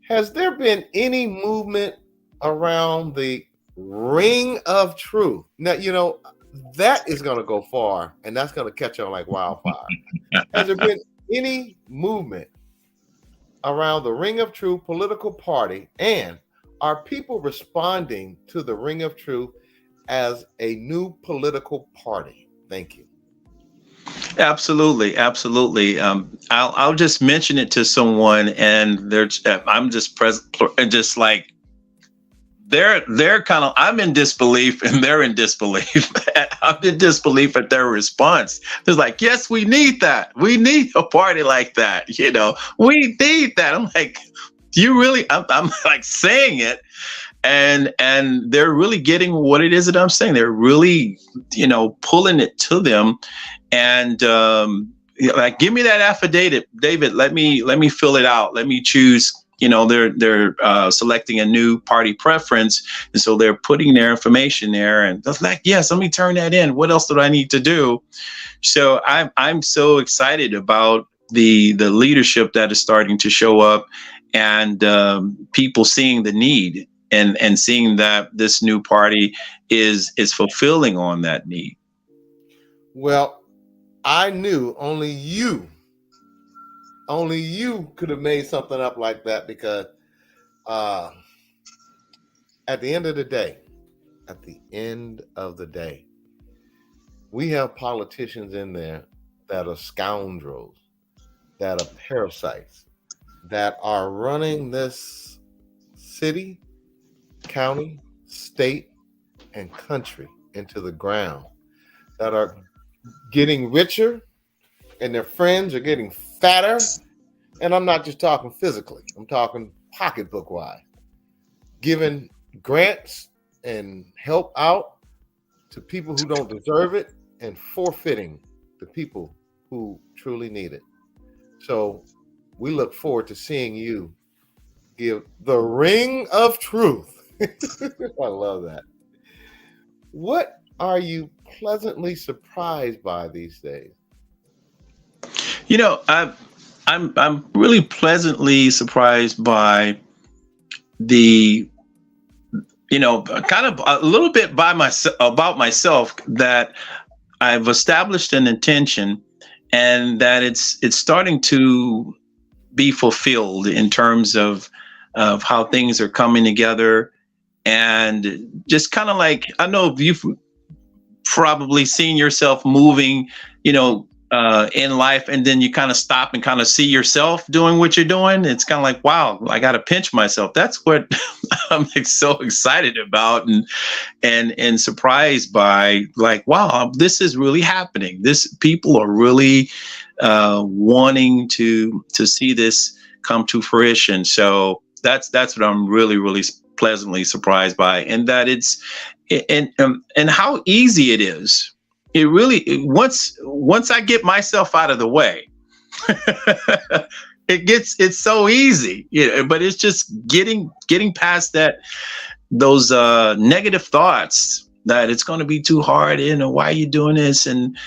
Has there been any movement around the Ring of Truth? Now, that is going to go far, and that's going to catch on like wildfire. Has there been any movement around the Ring of Truth political party, and are people responding to the Ring of Truth as a new political party? Thank you. Absolutely. I'll just mention it to someone, and I'm just present, and just like they're kind of, I'm in disbelief and they're in disbelief. I'm in disbelief at their response. They're like, yes, we need that. We need a party like that. We need that. I'm like, do you really? I'm like saying it. And they're really getting what it is that I'm saying. They're really, pulling it to them. And like, give me that affidavit, David. Let me fill it out. Let me choose. They're selecting a new party preference, and so they're putting their information there. And they're like, yes, let me turn that in. What else do I need to do? So I'm so excited about the leadership that is starting to show up, and people seeing the need. And seeing that this new party is fulfilling on that need. Well, I knew only you could have made something up like that, because at the end of the day, we have politicians in there that are scoundrels, that are parasites, that are running this city, county, state, and country into the ground, that are getting richer and their friends are getting fatter. And I'm not just talking physically, I'm talking pocketbook wise, giving grants and help out to people who don't deserve it and forfeiting the people who truly need it. So we look forward to seeing you give the Ring of Truth. I love that. What are you pleasantly surprised by these days? I'm really pleasantly surprised by the, kind of a little bit about myself, that I've established an intention, and that it's starting to be fulfilled in terms of how things are coming together. And just kind of like, I know you've probably seen yourself moving, in life, and then you kind of stop and kind of see yourself doing what you're doing. It's kind of like, wow, I got to pinch myself. That's what I'm so excited about and surprised by, like, wow, this is really happening. People are really wanting to see this come to fruition. So that's what I'm really, really pleasantly surprised by, and that it's and how easy it is. It really, once I get myself out of the way, it's so easy, but it's just getting past those negative thoughts that it's going to be too hard, why are you doing this, and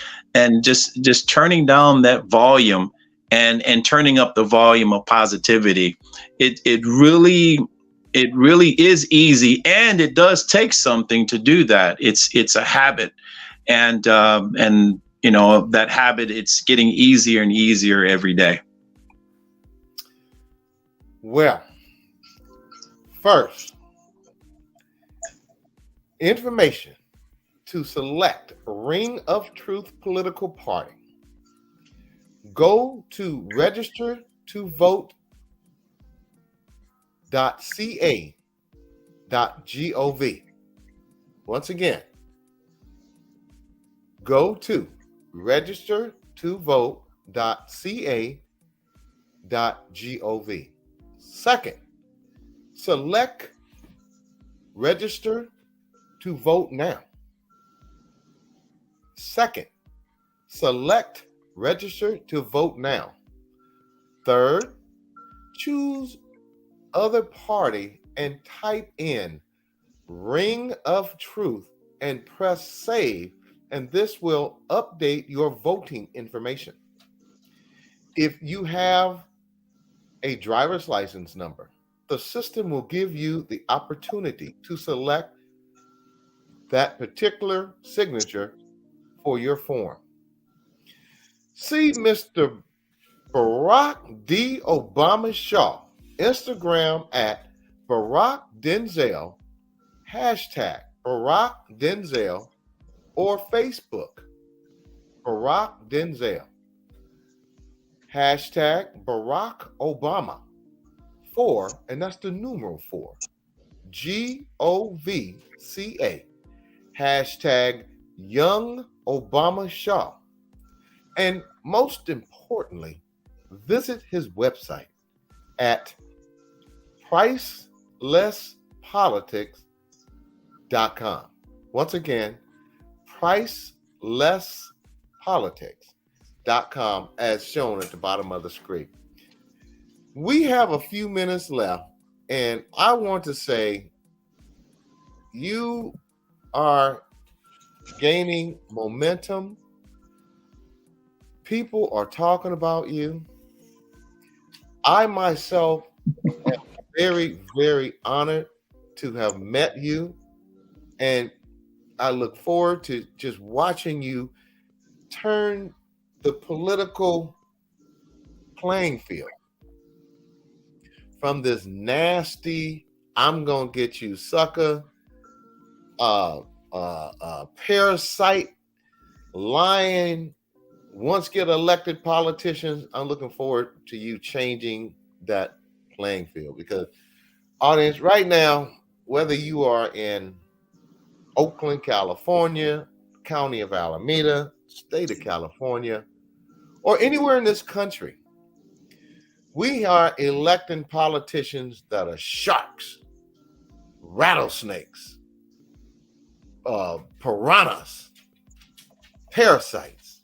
just turning down that volume and turning up the volume of positivity. It really it really is easy, and it does take something to do that. It's a habit, and that habit, it's getting easier and easier every day. Well, first, information to select Ring of Truth political party. Go to registertovote.ca.gov. Once again, go to registertovote.ca.gov. Second, select Register to Vote Now. Second, select Register to Vote Now. Third, choose Other Party and type in Ring of Truth and press Save, and this will update your voting information. If you have a driver's license number, the system will give you the opportunity to select that particular signature for your form. See Mr. Barack D. Obama Shaw, Instagram at Barack Denzel, hashtag Barack Denzel, or Facebook, Barack Denzel, hashtag Barack Obama 4, and that's the numeral 4, GOVCA, hashtag Young Obama Shaw. And most importantly, visit his website at pricelesspolitics.com. Once again, pricelesspolitics.com, as shown at the bottom of the screen. We have a few minutes left, and I want to say you are gaining momentum. People are talking about you. I myself am very, very honored to have met you, and I look forward to just watching you turn the political playing field from this nasty, I'm gonna get you sucker, parasite, lying, once get elected politicians. I'm looking forward to you changing that playing field, because audience, right now, whether you are in Oakland, California, county of Alameda, state of California, or anywhere in this country, we are electing politicians that are sharks, rattlesnakes, piranhas, parasites.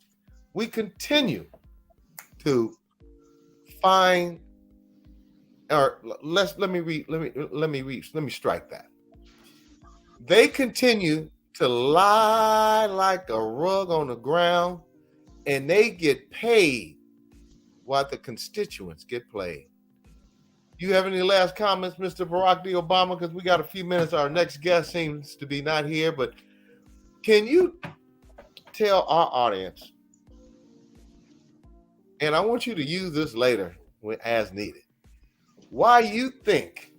We continue to find, or let me strike that. They continue to lie like a rug on the ground, and they get paid while the constituents get played. You have any last comments, Mr. Barack D. Obama? Because we got a few minutes. Our next guest seems to be not here, but can you tell our audience, and I want you to use this later as needed, why you think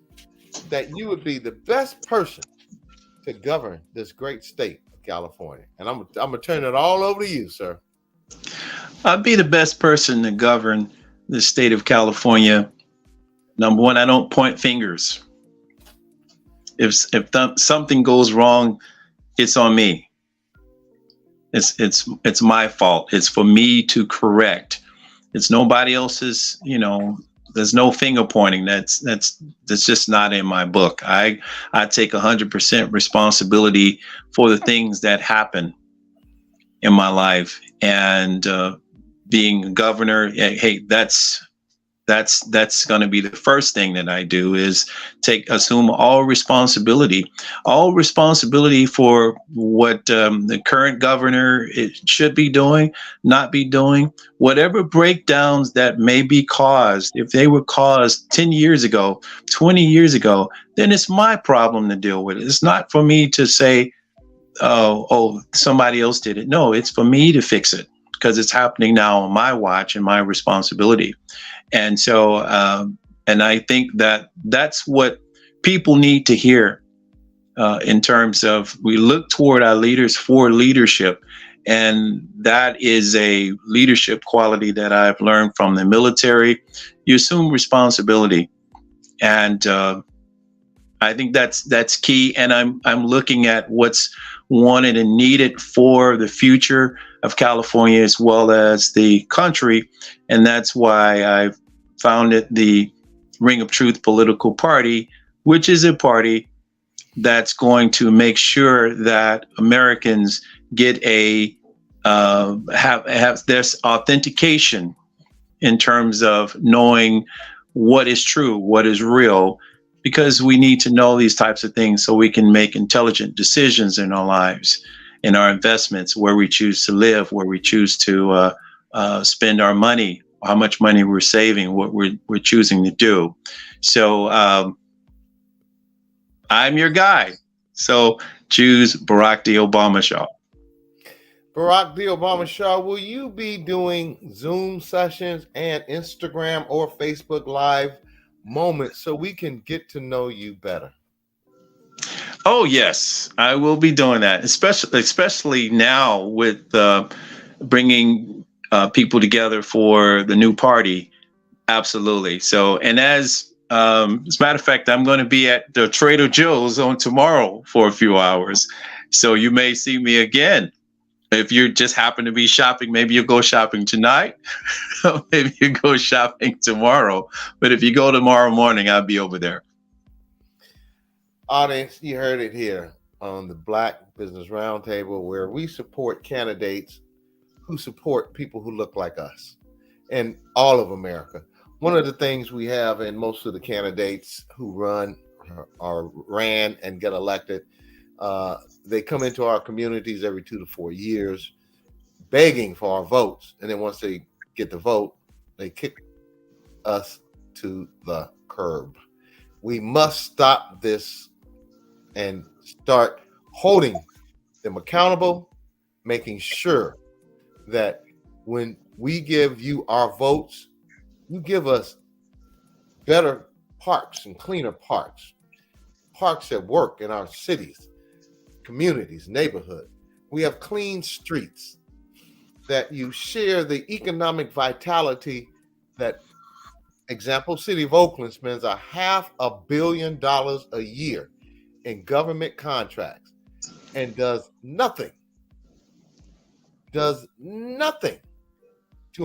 that you would be the best person to govern this great state of California? And I'm gonna turn it all over to you, sir. I'd be the best person to govern the state of California. Number one, I don't point fingers. If something goes wrong, it's on me. It's my fault. It's for me to correct. It's nobody else's, there's no finger pointing. That's just not in my book. I take 100% responsibility for the things that happen in my life, and being a governor, hey, that's That's going to be the first thing that I do, is assume all responsibility for what the current governor should be doing, not be doing, whatever breakdowns that may be caused. If they were caused 10 years ago, 20 years ago, then it's my problem to deal with it. It's not for me to say, oh, somebody else did it. No, it's for me to fix it, because it's happening now on my watch and my responsibility. And so, and I think that's what people need to hear in terms of, we look toward our leaders for leadership. And that is a leadership quality that I've learned from the military. You assume responsibility. And I think that's key. And I'm looking at what's wanted and needed for the future of California as well as the country. And that's why I've founded the Ring of Truth political party, which is a party that's going to make sure that Americans get have this authentication in terms of knowing what is true, what is real, because we need to know these types of things so we can make intelligent decisions in our lives, in our investments, where we choose to live, where we choose to spend our money, how much money we're saving, what we're choosing to do. So I'm your guy. So choose Barack D. Obama Shaw. Barack D. Obama Shaw, will you be doing Zoom sessions and Instagram or Facebook Live moments so we can get to know you better? Oh, yes, I will be doing that, especially now with bringing people together for the new party. Absolutely. So, and as a matter of fact, I'm going to be at the Trader Joe's on tomorrow for a few hours. So you may see me again. If you just happen to be shopping, maybe you'll go shopping tonight. Maybe you go shopping tomorrow. But if you go tomorrow morning, I'll be over there. Audience, you heard it here on the Black Business Roundtable, where we support candidates who support people who look like us and all of America. One of the things we have in most of the candidates who run or ran and get elected, they come into our communities every 2 to 4 years begging for our votes. And then once they get the vote, they kick us to the curb. We must stop this and start holding them accountable, making sure that when we give you our votes, you give us better parks and cleaner parks at work in our cities, communities, neighborhood. We have clean streets, that you share the economic vitality that, example, City of Oakland spends $500 million a year in government contracts and does nothing to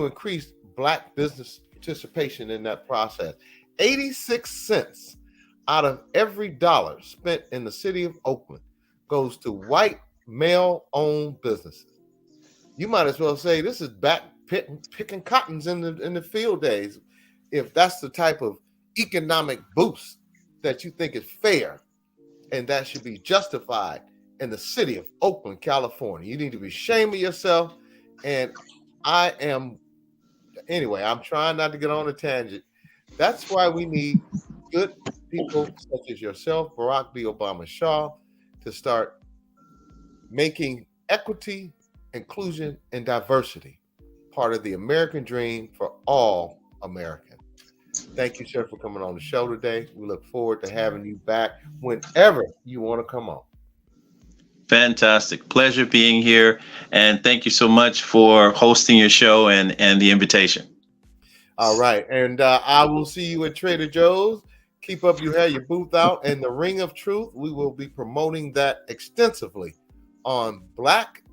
increase Black business participation in that process. 86 cents out of every dollar spent in the city of Oakland goes to white male-owned businesses. You might as well say this is back picking cottons in the field days, if that's the type of economic boost that you think is fair and that should be justified in the city of Oakland, California. You need to be ashamed of yourself. And I'm trying not to get on a tangent. That's why we need good people such as yourself, Barack D. Obama Shaw, to start making equity, inclusion, and diversity part of the American dream for all Americans. Thank you, sir, for coming on the show today. We look forward to having you back whenever you want to come on. Fantastic. Pleasure being here. And thank you so much for hosting your show and the invitation. All right. And I will see you at Trader Joe's. Keep up your booth out. And the Ring of Truth, we will be promoting that extensively on Black.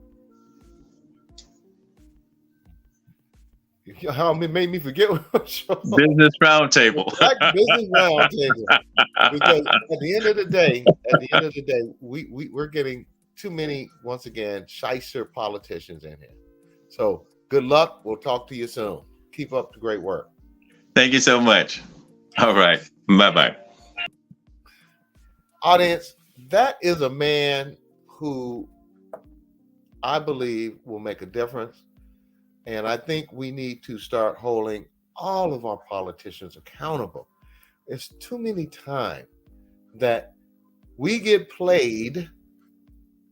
How it made me forget what show. Business Roundtable. Black Business Roundtable. Because at the end of the day, we're getting too many, once again, shyster politicians in here. So good luck. We'll talk to you soon. Keep up the great work. Thank you so much. All right. Bye-bye. Audience, that is a man who I believe will make a difference. And I think we need to start holding all of our politicians accountable. It's too many times that we get played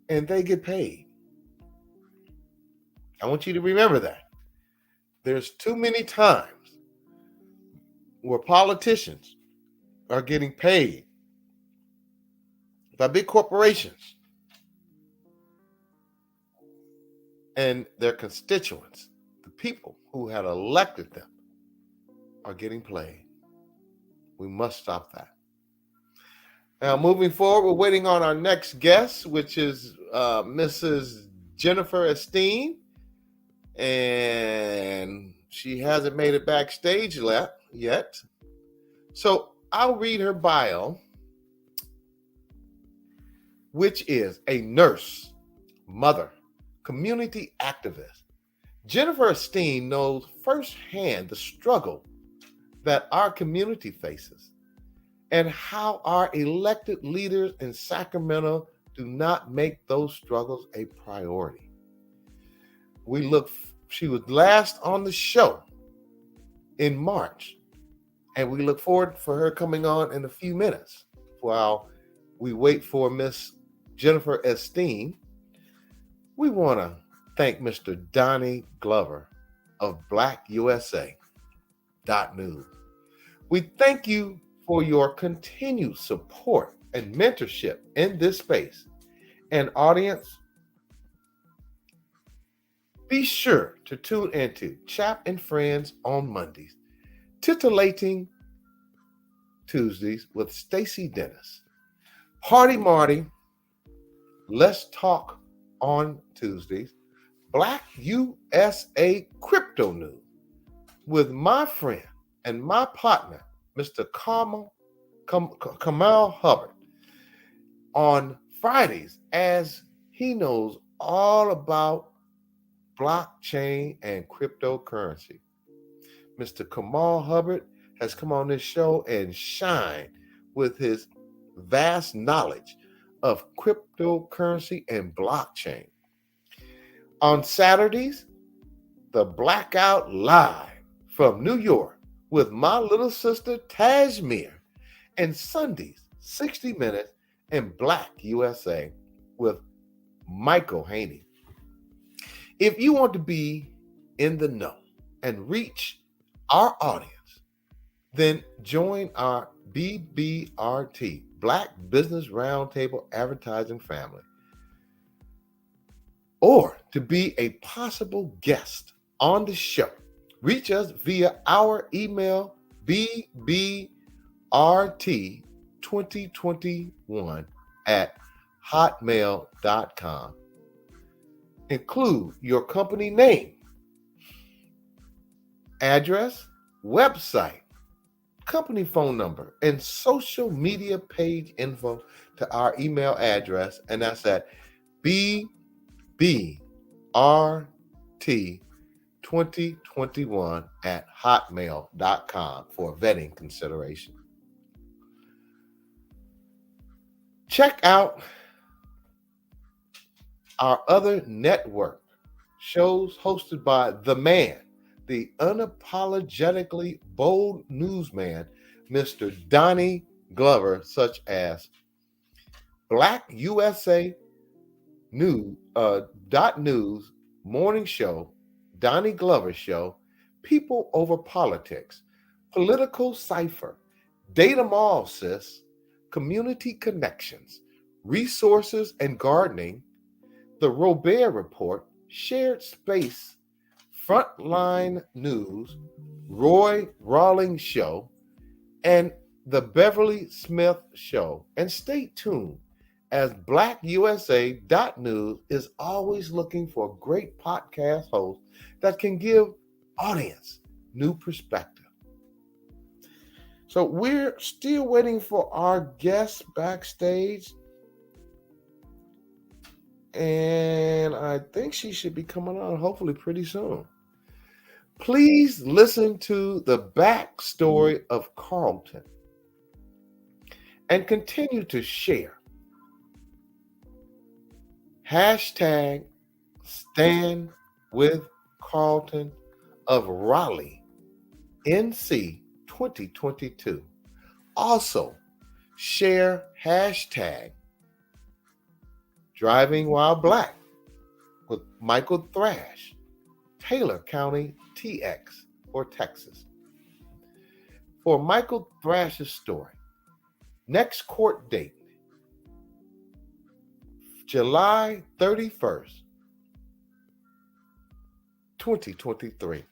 and they get paid. I want you to remember that. There's too many times where politicians are getting paid by big corporations and their constituents, the people who had elected them, are getting played. We must stop that. Now, moving forward, we're waiting on our next guest, which is Mrs. Jennifer Esteem. And she hasn't made it backstage yet. So I'll read her bio, which is a nurse, mother, community activist. Jennifer Esteem knows firsthand the struggle that our community faces and how our elected leaders in Sacramento do not make those struggles a priority. She was last on the show in March, and we look forward for her coming on in a few minutes while we wait for Miss Jennifer Esteem. We want to thank Mr. Donnie Glover of Black USA News. We thank you for your continued support and mentorship in this space. And audience, be sure to tune into Chap and Friends on Mondays, Titillating Tuesdays with Stacey Dennis, Hardy Marty, Let's Talk on Tuesdays, Black USA Crypto News with my friend and my partner, Mr. Kamal Hubbard, on Fridays, as he knows all about blockchain and cryptocurrency. Mr. Kamal Hubbard has come on this show and shine with his vast knowledge of cryptocurrency and blockchain. On Saturdays, the Blackout Live from New York with my little sister Tajmir, and Sundays, 60 Minutes and Black USA with Michael Haney. If you want to be in the know and reach our audience, then join our BBRT, Black Business Roundtable advertising family. Or to be a possible guest on the show, reach us via our email, bbrt2021@hotmail.com. Include your company name, address, website, company phone number, and social media page info to our email address, and that's at bbrt2021@hotmail.com for vetting consideration. Check out our other network shows hosted by the man, the unapologetically bold newsman, Mr. Donnie Glover, such as Black USA News, .news, Morning Show, Donnie Glover Show, People Over Politics, Political Cipher, Data Mall Sis, Community Connections, Resources and Gardening, The Robert Report, Shared Space, Frontline News, Roy Rawlings Show, and The Beverly Smith Show. And stay tuned, as Black USA News is always looking for great podcast hosts that can give audience new perspective. So we're still waiting for our guest backstage, and I think she should be coming on hopefully pretty soon. Please listen to the backstory of Carlton and continue to share. Hashtag Stand with Carlton of Raleigh, NC 2022. Also, share hashtag Driving While Black with Michael Thrash, Taylor County TX or Texas. For Michael Thrash's story, next court date, July 31st, 2023.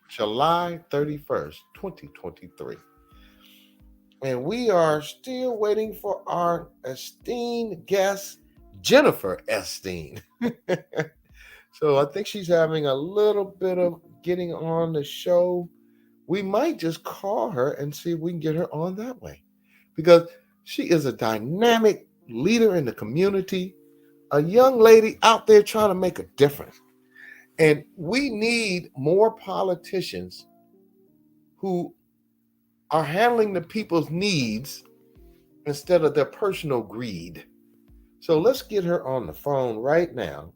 July 31st, 2023. And we are still waiting for our esteemed guest, Jennifer Esteem. So I think she's having a little bit of getting on the show. We might just call her and see if we can get her on that way, because she is a dynamic leader in the community, a young lady out there trying to make a difference. And we need more politicians who are handling the people's needs instead of their personal greed. So let's get her on the phone right now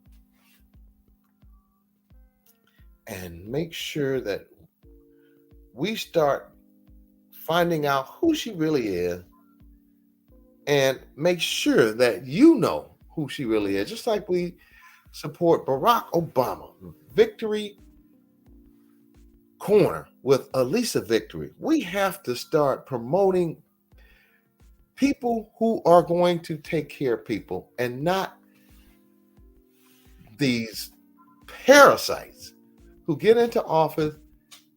and make sure that we start finding out who she really is, and make sure that you know who she really is, just like we support Barack Obama. Victory Corner with Allyssa Victory. We have to start promoting people who are going to take care of people and not these parasites who get into office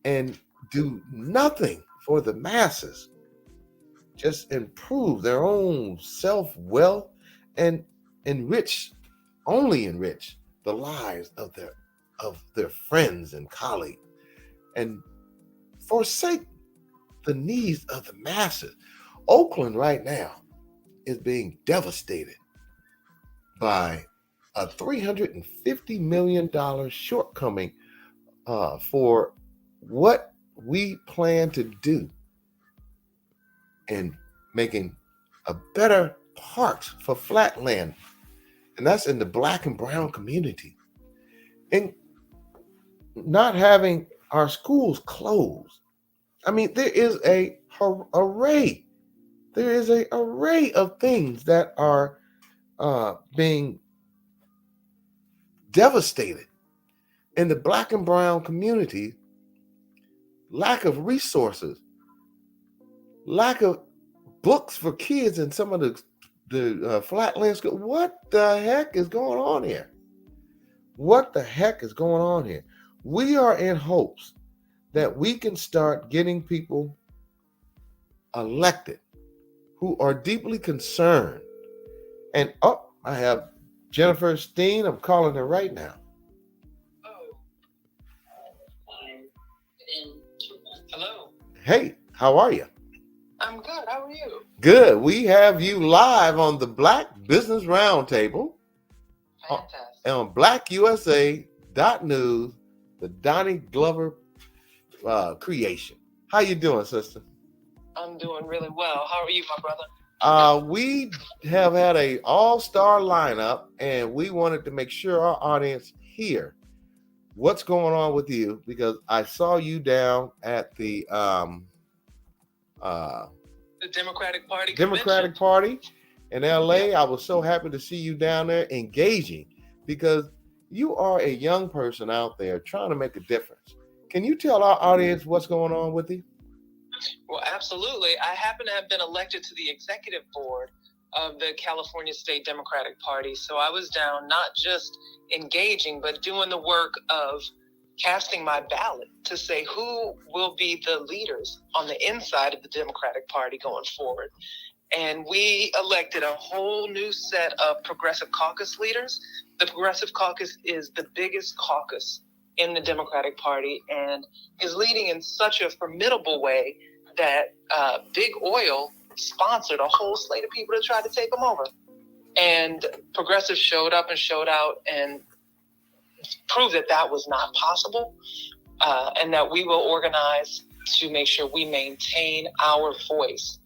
and do nothing for the masses, just improve their own self-wealth and only enrich the lives of their friends and colleagues, and forsake the needs of the masses. Oakland right now is being devastated by a $350 million shortcoming for what we plan to do in making a better parks for flatland, and that's in the Black and brown community, and not having our schools closed. I mean, there is an array of things that are being devastated in the Black and brown community. Lack of resources, lack of books for kids in some of the flatland schools. What the heck is going on here? What the heck is going on here? We are in hopes that we can start getting people elected who are deeply concerned. And I have Jennifer Esteem. I'm calling her right now. Hello. Hey, how are you? I'm good. How are you? Good. We have you live on the Black Business Roundtable. Fantastic. On blackusa.news, the Donnie Glover creation. How you doing, sister? I'm doing really well. How are you, my brother? We have had a all-star lineup, and we wanted to make sure our audience hear what's going on with you, because I saw you down at the Democratic Party Democratic Party in LA. I was so happy to see you down there engaging, because you are a young person out there trying to make a difference. Can you tell our audience what's going on with you? Well, absolutely. I happen to have been elected to the executive board of the California State Democratic Party. So I was down not just engaging, but doing the work of casting my ballot to say who will be the leaders on the inside of the Democratic Party going forward. And we elected a whole new set of Progressive Caucus leaders. The Progressive Caucus is the biggest caucus in the Democratic Party and is leading in such a formidable way that Big Oil sponsored a whole slate of people to try to take them over. And Progressive showed up and showed out and proved that that was not possible. and that we will organize to make sure we maintain our voice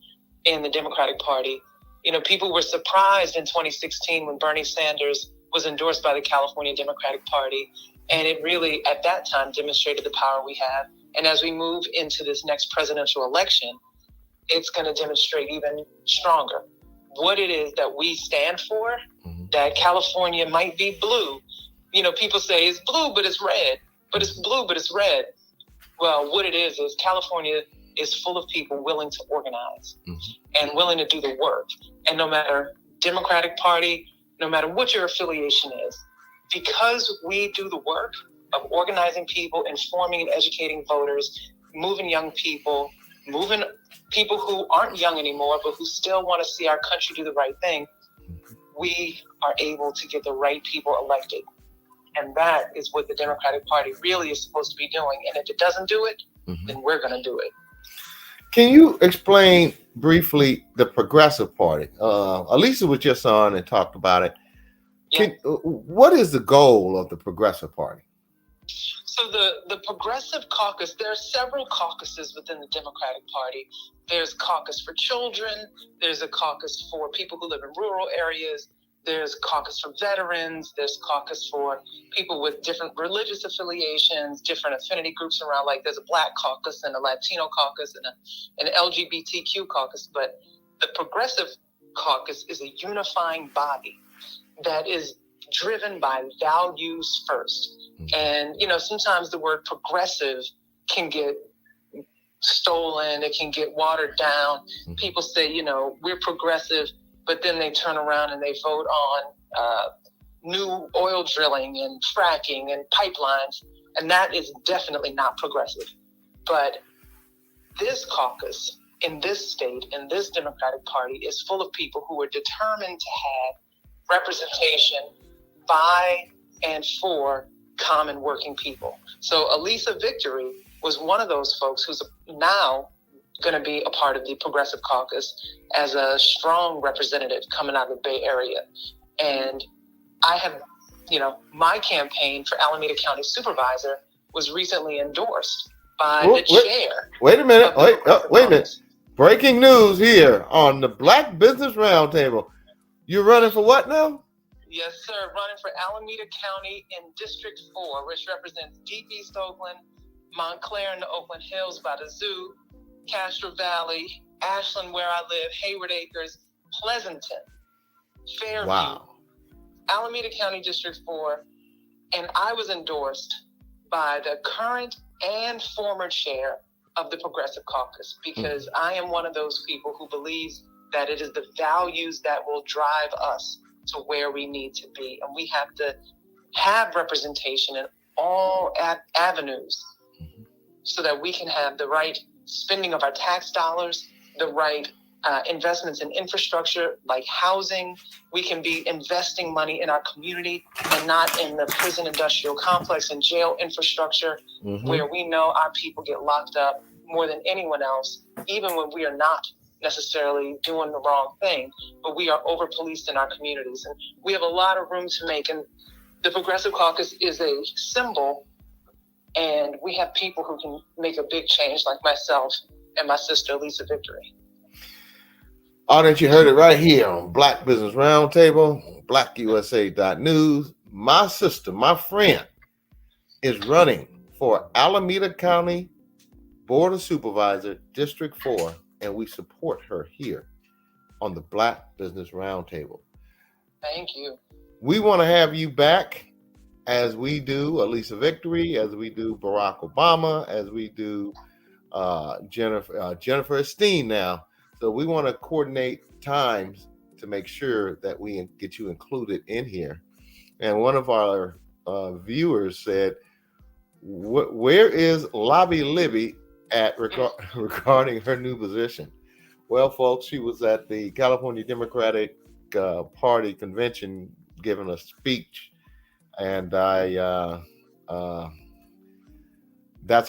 in the Democratic Party. You know, people were surprised in 2016 when Bernie Sanders was endorsed by the California Democratic Party. And it really, at that time, demonstrated the power we have. And as we move into this next presidential election, it's going to demonstrate even stronger what it is that we stand for, that California might be blue. You know, people say it's blue, but it's red. But it's blue, but it's red. Well, what it is California is full of people willing to organize and willing to do the work. And no matter Democratic Party, no matter what your affiliation is, because we do the work of organizing people, informing and educating voters, moving young people, moving people who aren't young anymore, but who still want to see our country do the right thing, we are able to get the right people elected. And that is what the Democratic Party really is supposed to be doing. And if it doesn't do it, then we're going to do it. Can you explain briefly the Progressive Party? Allyssa was just on and talked about it. What is the goal of the Progressive Party? So the Progressive Caucus, there are several caucuses within the Democratic Party. There's caucus for children. There's a caucus for people who live in rural areas. There's caucus for veterans. There's caucus for people with different religious affiliations, different affinity groups around. Like there's a Black caucus and a Latino caucus and an LGBTQ caucus. But the Progressive Caucus is a unifying body that is driven by values first. And, you know, sometimes the word progressive can get stolen. It can get watered down. People say, you know, we're progressive, but then they turn around and they vote on new oil drilling and fracking and pipelines. And that is definitely not progressive. But this caucus in this state, in this Democratic Party, is full of people who are determined to have representation by and for common working people. So Allyssa Victory was one of those folks who's now going to be a part of the Progressive Caucus as a strong representative coming out of the Bay Area. And I have, you know, my campaign for Alameda County Supervisor was recently endorsed by the chair. Wait a minute. Wait a minute. Breaking news here on the Black Business Roundtable. You're running for what now? Yes, sir. Running for Alameda County in District 4, which represents Deep East Oakland, Montclair in the Oakland Hills by the zoo, Castro Valley, Ashland where I live, Hayward Acres, Pleasanton, Fairview, Alameda County District 4. And I was endorsed by the current and former chair of the Progressive Caucus because I am one of those people who believes that it is the values that will drive us to where we need to be. And we have to have representation in all avenues so that we can have the right spending of our tax dollars, the right investments in infrastructure like housing. We can be investing money in our community and not in the prison industrial complex and jail infrastructure where we know our people get locked up more than anyone else, even when we are not necessarily doing the wrong thing, but we are over-policed in our communities. And we have a lot of room to make. And the Progressive Caucus is a symbol, and we have people who can make a big change like myself and my sister, Allyssa Victory. Audience, you heard it right here on Black Business Roundtable, blackusa.news. My sister, my friend, is running for Alameda County Board of Supervisor, District 4, and we support her here on the Black Business Roundtable. Thank you. We want to have you back as we do Allyssa Victory, as we do Barack Obama, as we do Jennifer Esteem now. So we want to coordinate times to make sure that we get you included in here. And one of our viewers said, where is Lobby Libby at regarding her new position? Well, folks, she was at the California Democratic Party convention giving a speech, and that's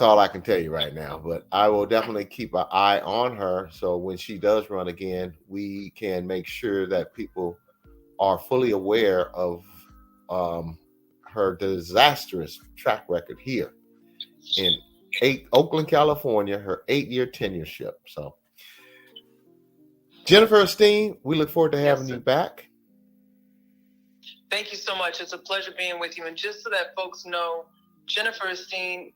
all I can tell you right now. But I will definitely keep an eye on her, so when she does run again, we can make sure that people are fully aware of her disastrous track record here. in Oakland, California, her 8-year tenureship. So, Jennifer Esteem, we look forward to having you back. Thank you so much. It's a pleasure being with you. And just so that folks know, Jennifer Esteem,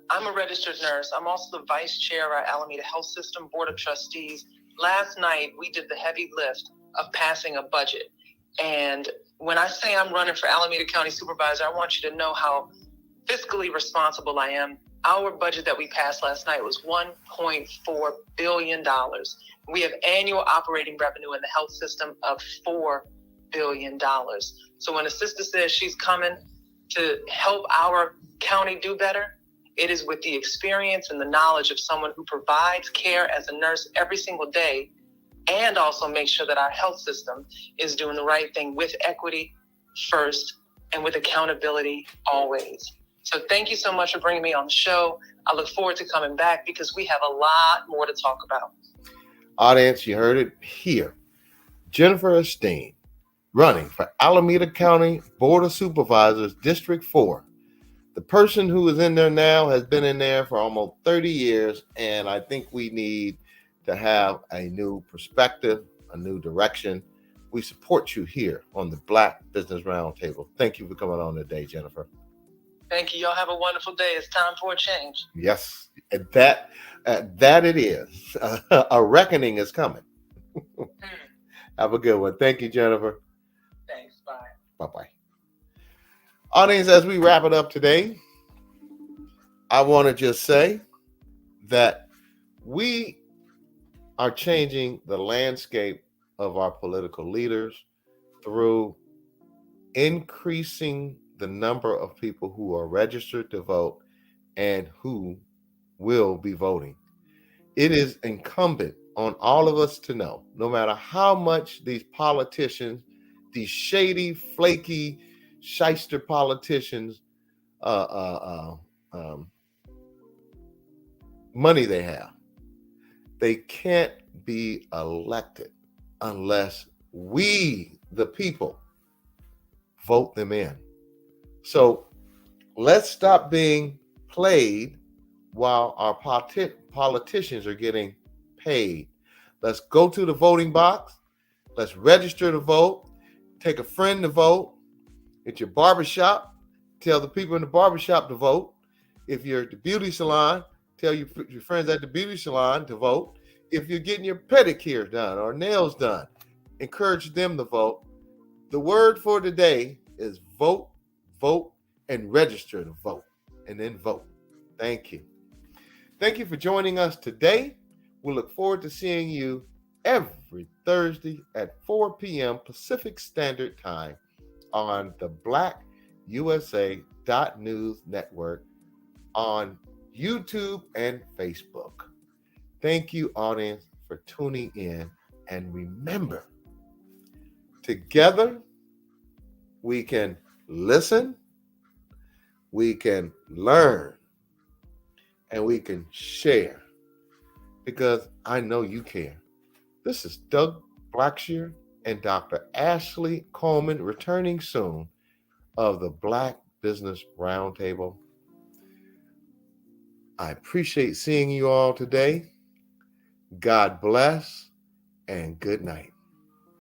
I'm a registered nurse. I'm also the vice chair of our Alameda Health System Board of Trustees. Last night, we did the heavy lift of passing a budget. And when I say I'm running for Alameda County Supervisor, I want you to know how fiscally responsible I am. Our budget that we passed last night was $1.4 billion. We have annual operating revenue in the health system of $4 billion. So when a sister says she's coming to help our county do better, it is with the experience and the knowledge of someone who provides care as a nurse every single day, and also make sure that our health system is doing the right thing with equity first and with accountability always. So thank you so much for bringing me on the show. I look forward to coming back because we have a lot more to talk about. Audience, you heard it here. Jennifer Esteem, running for Alameda County Board of Supervisors, District 4. The person who is in there now has been in there for almost 30 years, and I think we need to have a new perspective, a new direction. We support you here on the Black Business Roundtable. Thank you for coming on today, Jennifer. Thank you. Y'all have a wonderful day. It's time for a change. Yes, that it is. A reckoning is coming. Have a good one. Thank you, Jennifer. Thanks. Bye. Bye-bye. Audience, as we wrap it up today, I want to just say that we are changing the landscape of our political leaders through increasing the number of people who are registered to vote and who will be voting. It is incumbent on all of us to know, no matter how much these politicians, these shady, flaky, shyster politicians, money they have, they can't be elected unless we, the people, vote them in. So let's stop being played while our politicians are getting paid. Let's go to the voting box. Let's register to vote. Take a friend to vote. At your barbershop, tell the people in the barbershop to vote. If you're at the beauty salon, tell your friends at the beauty salon to vote. If you're getting your pedicure done or nails done, encourage them to vote. The word for today is vote, vote, and register to vote, and then vote. Thank you. Thank you for joining us today. We look forward to seeing you every Thursday at 4 p.m. Pacific Standard Time on the BlackUSA.News Network on YouTube and Facebook. Thank you, audience, for tuning in. And remember, together we can listen, we can learn, and we can share, because I know you care. This is Doug Blacksher and Dr. Ashley Coleman, returning soon, of the Black Business Roundtable. I appreciate seeing you all today. God bless and good night.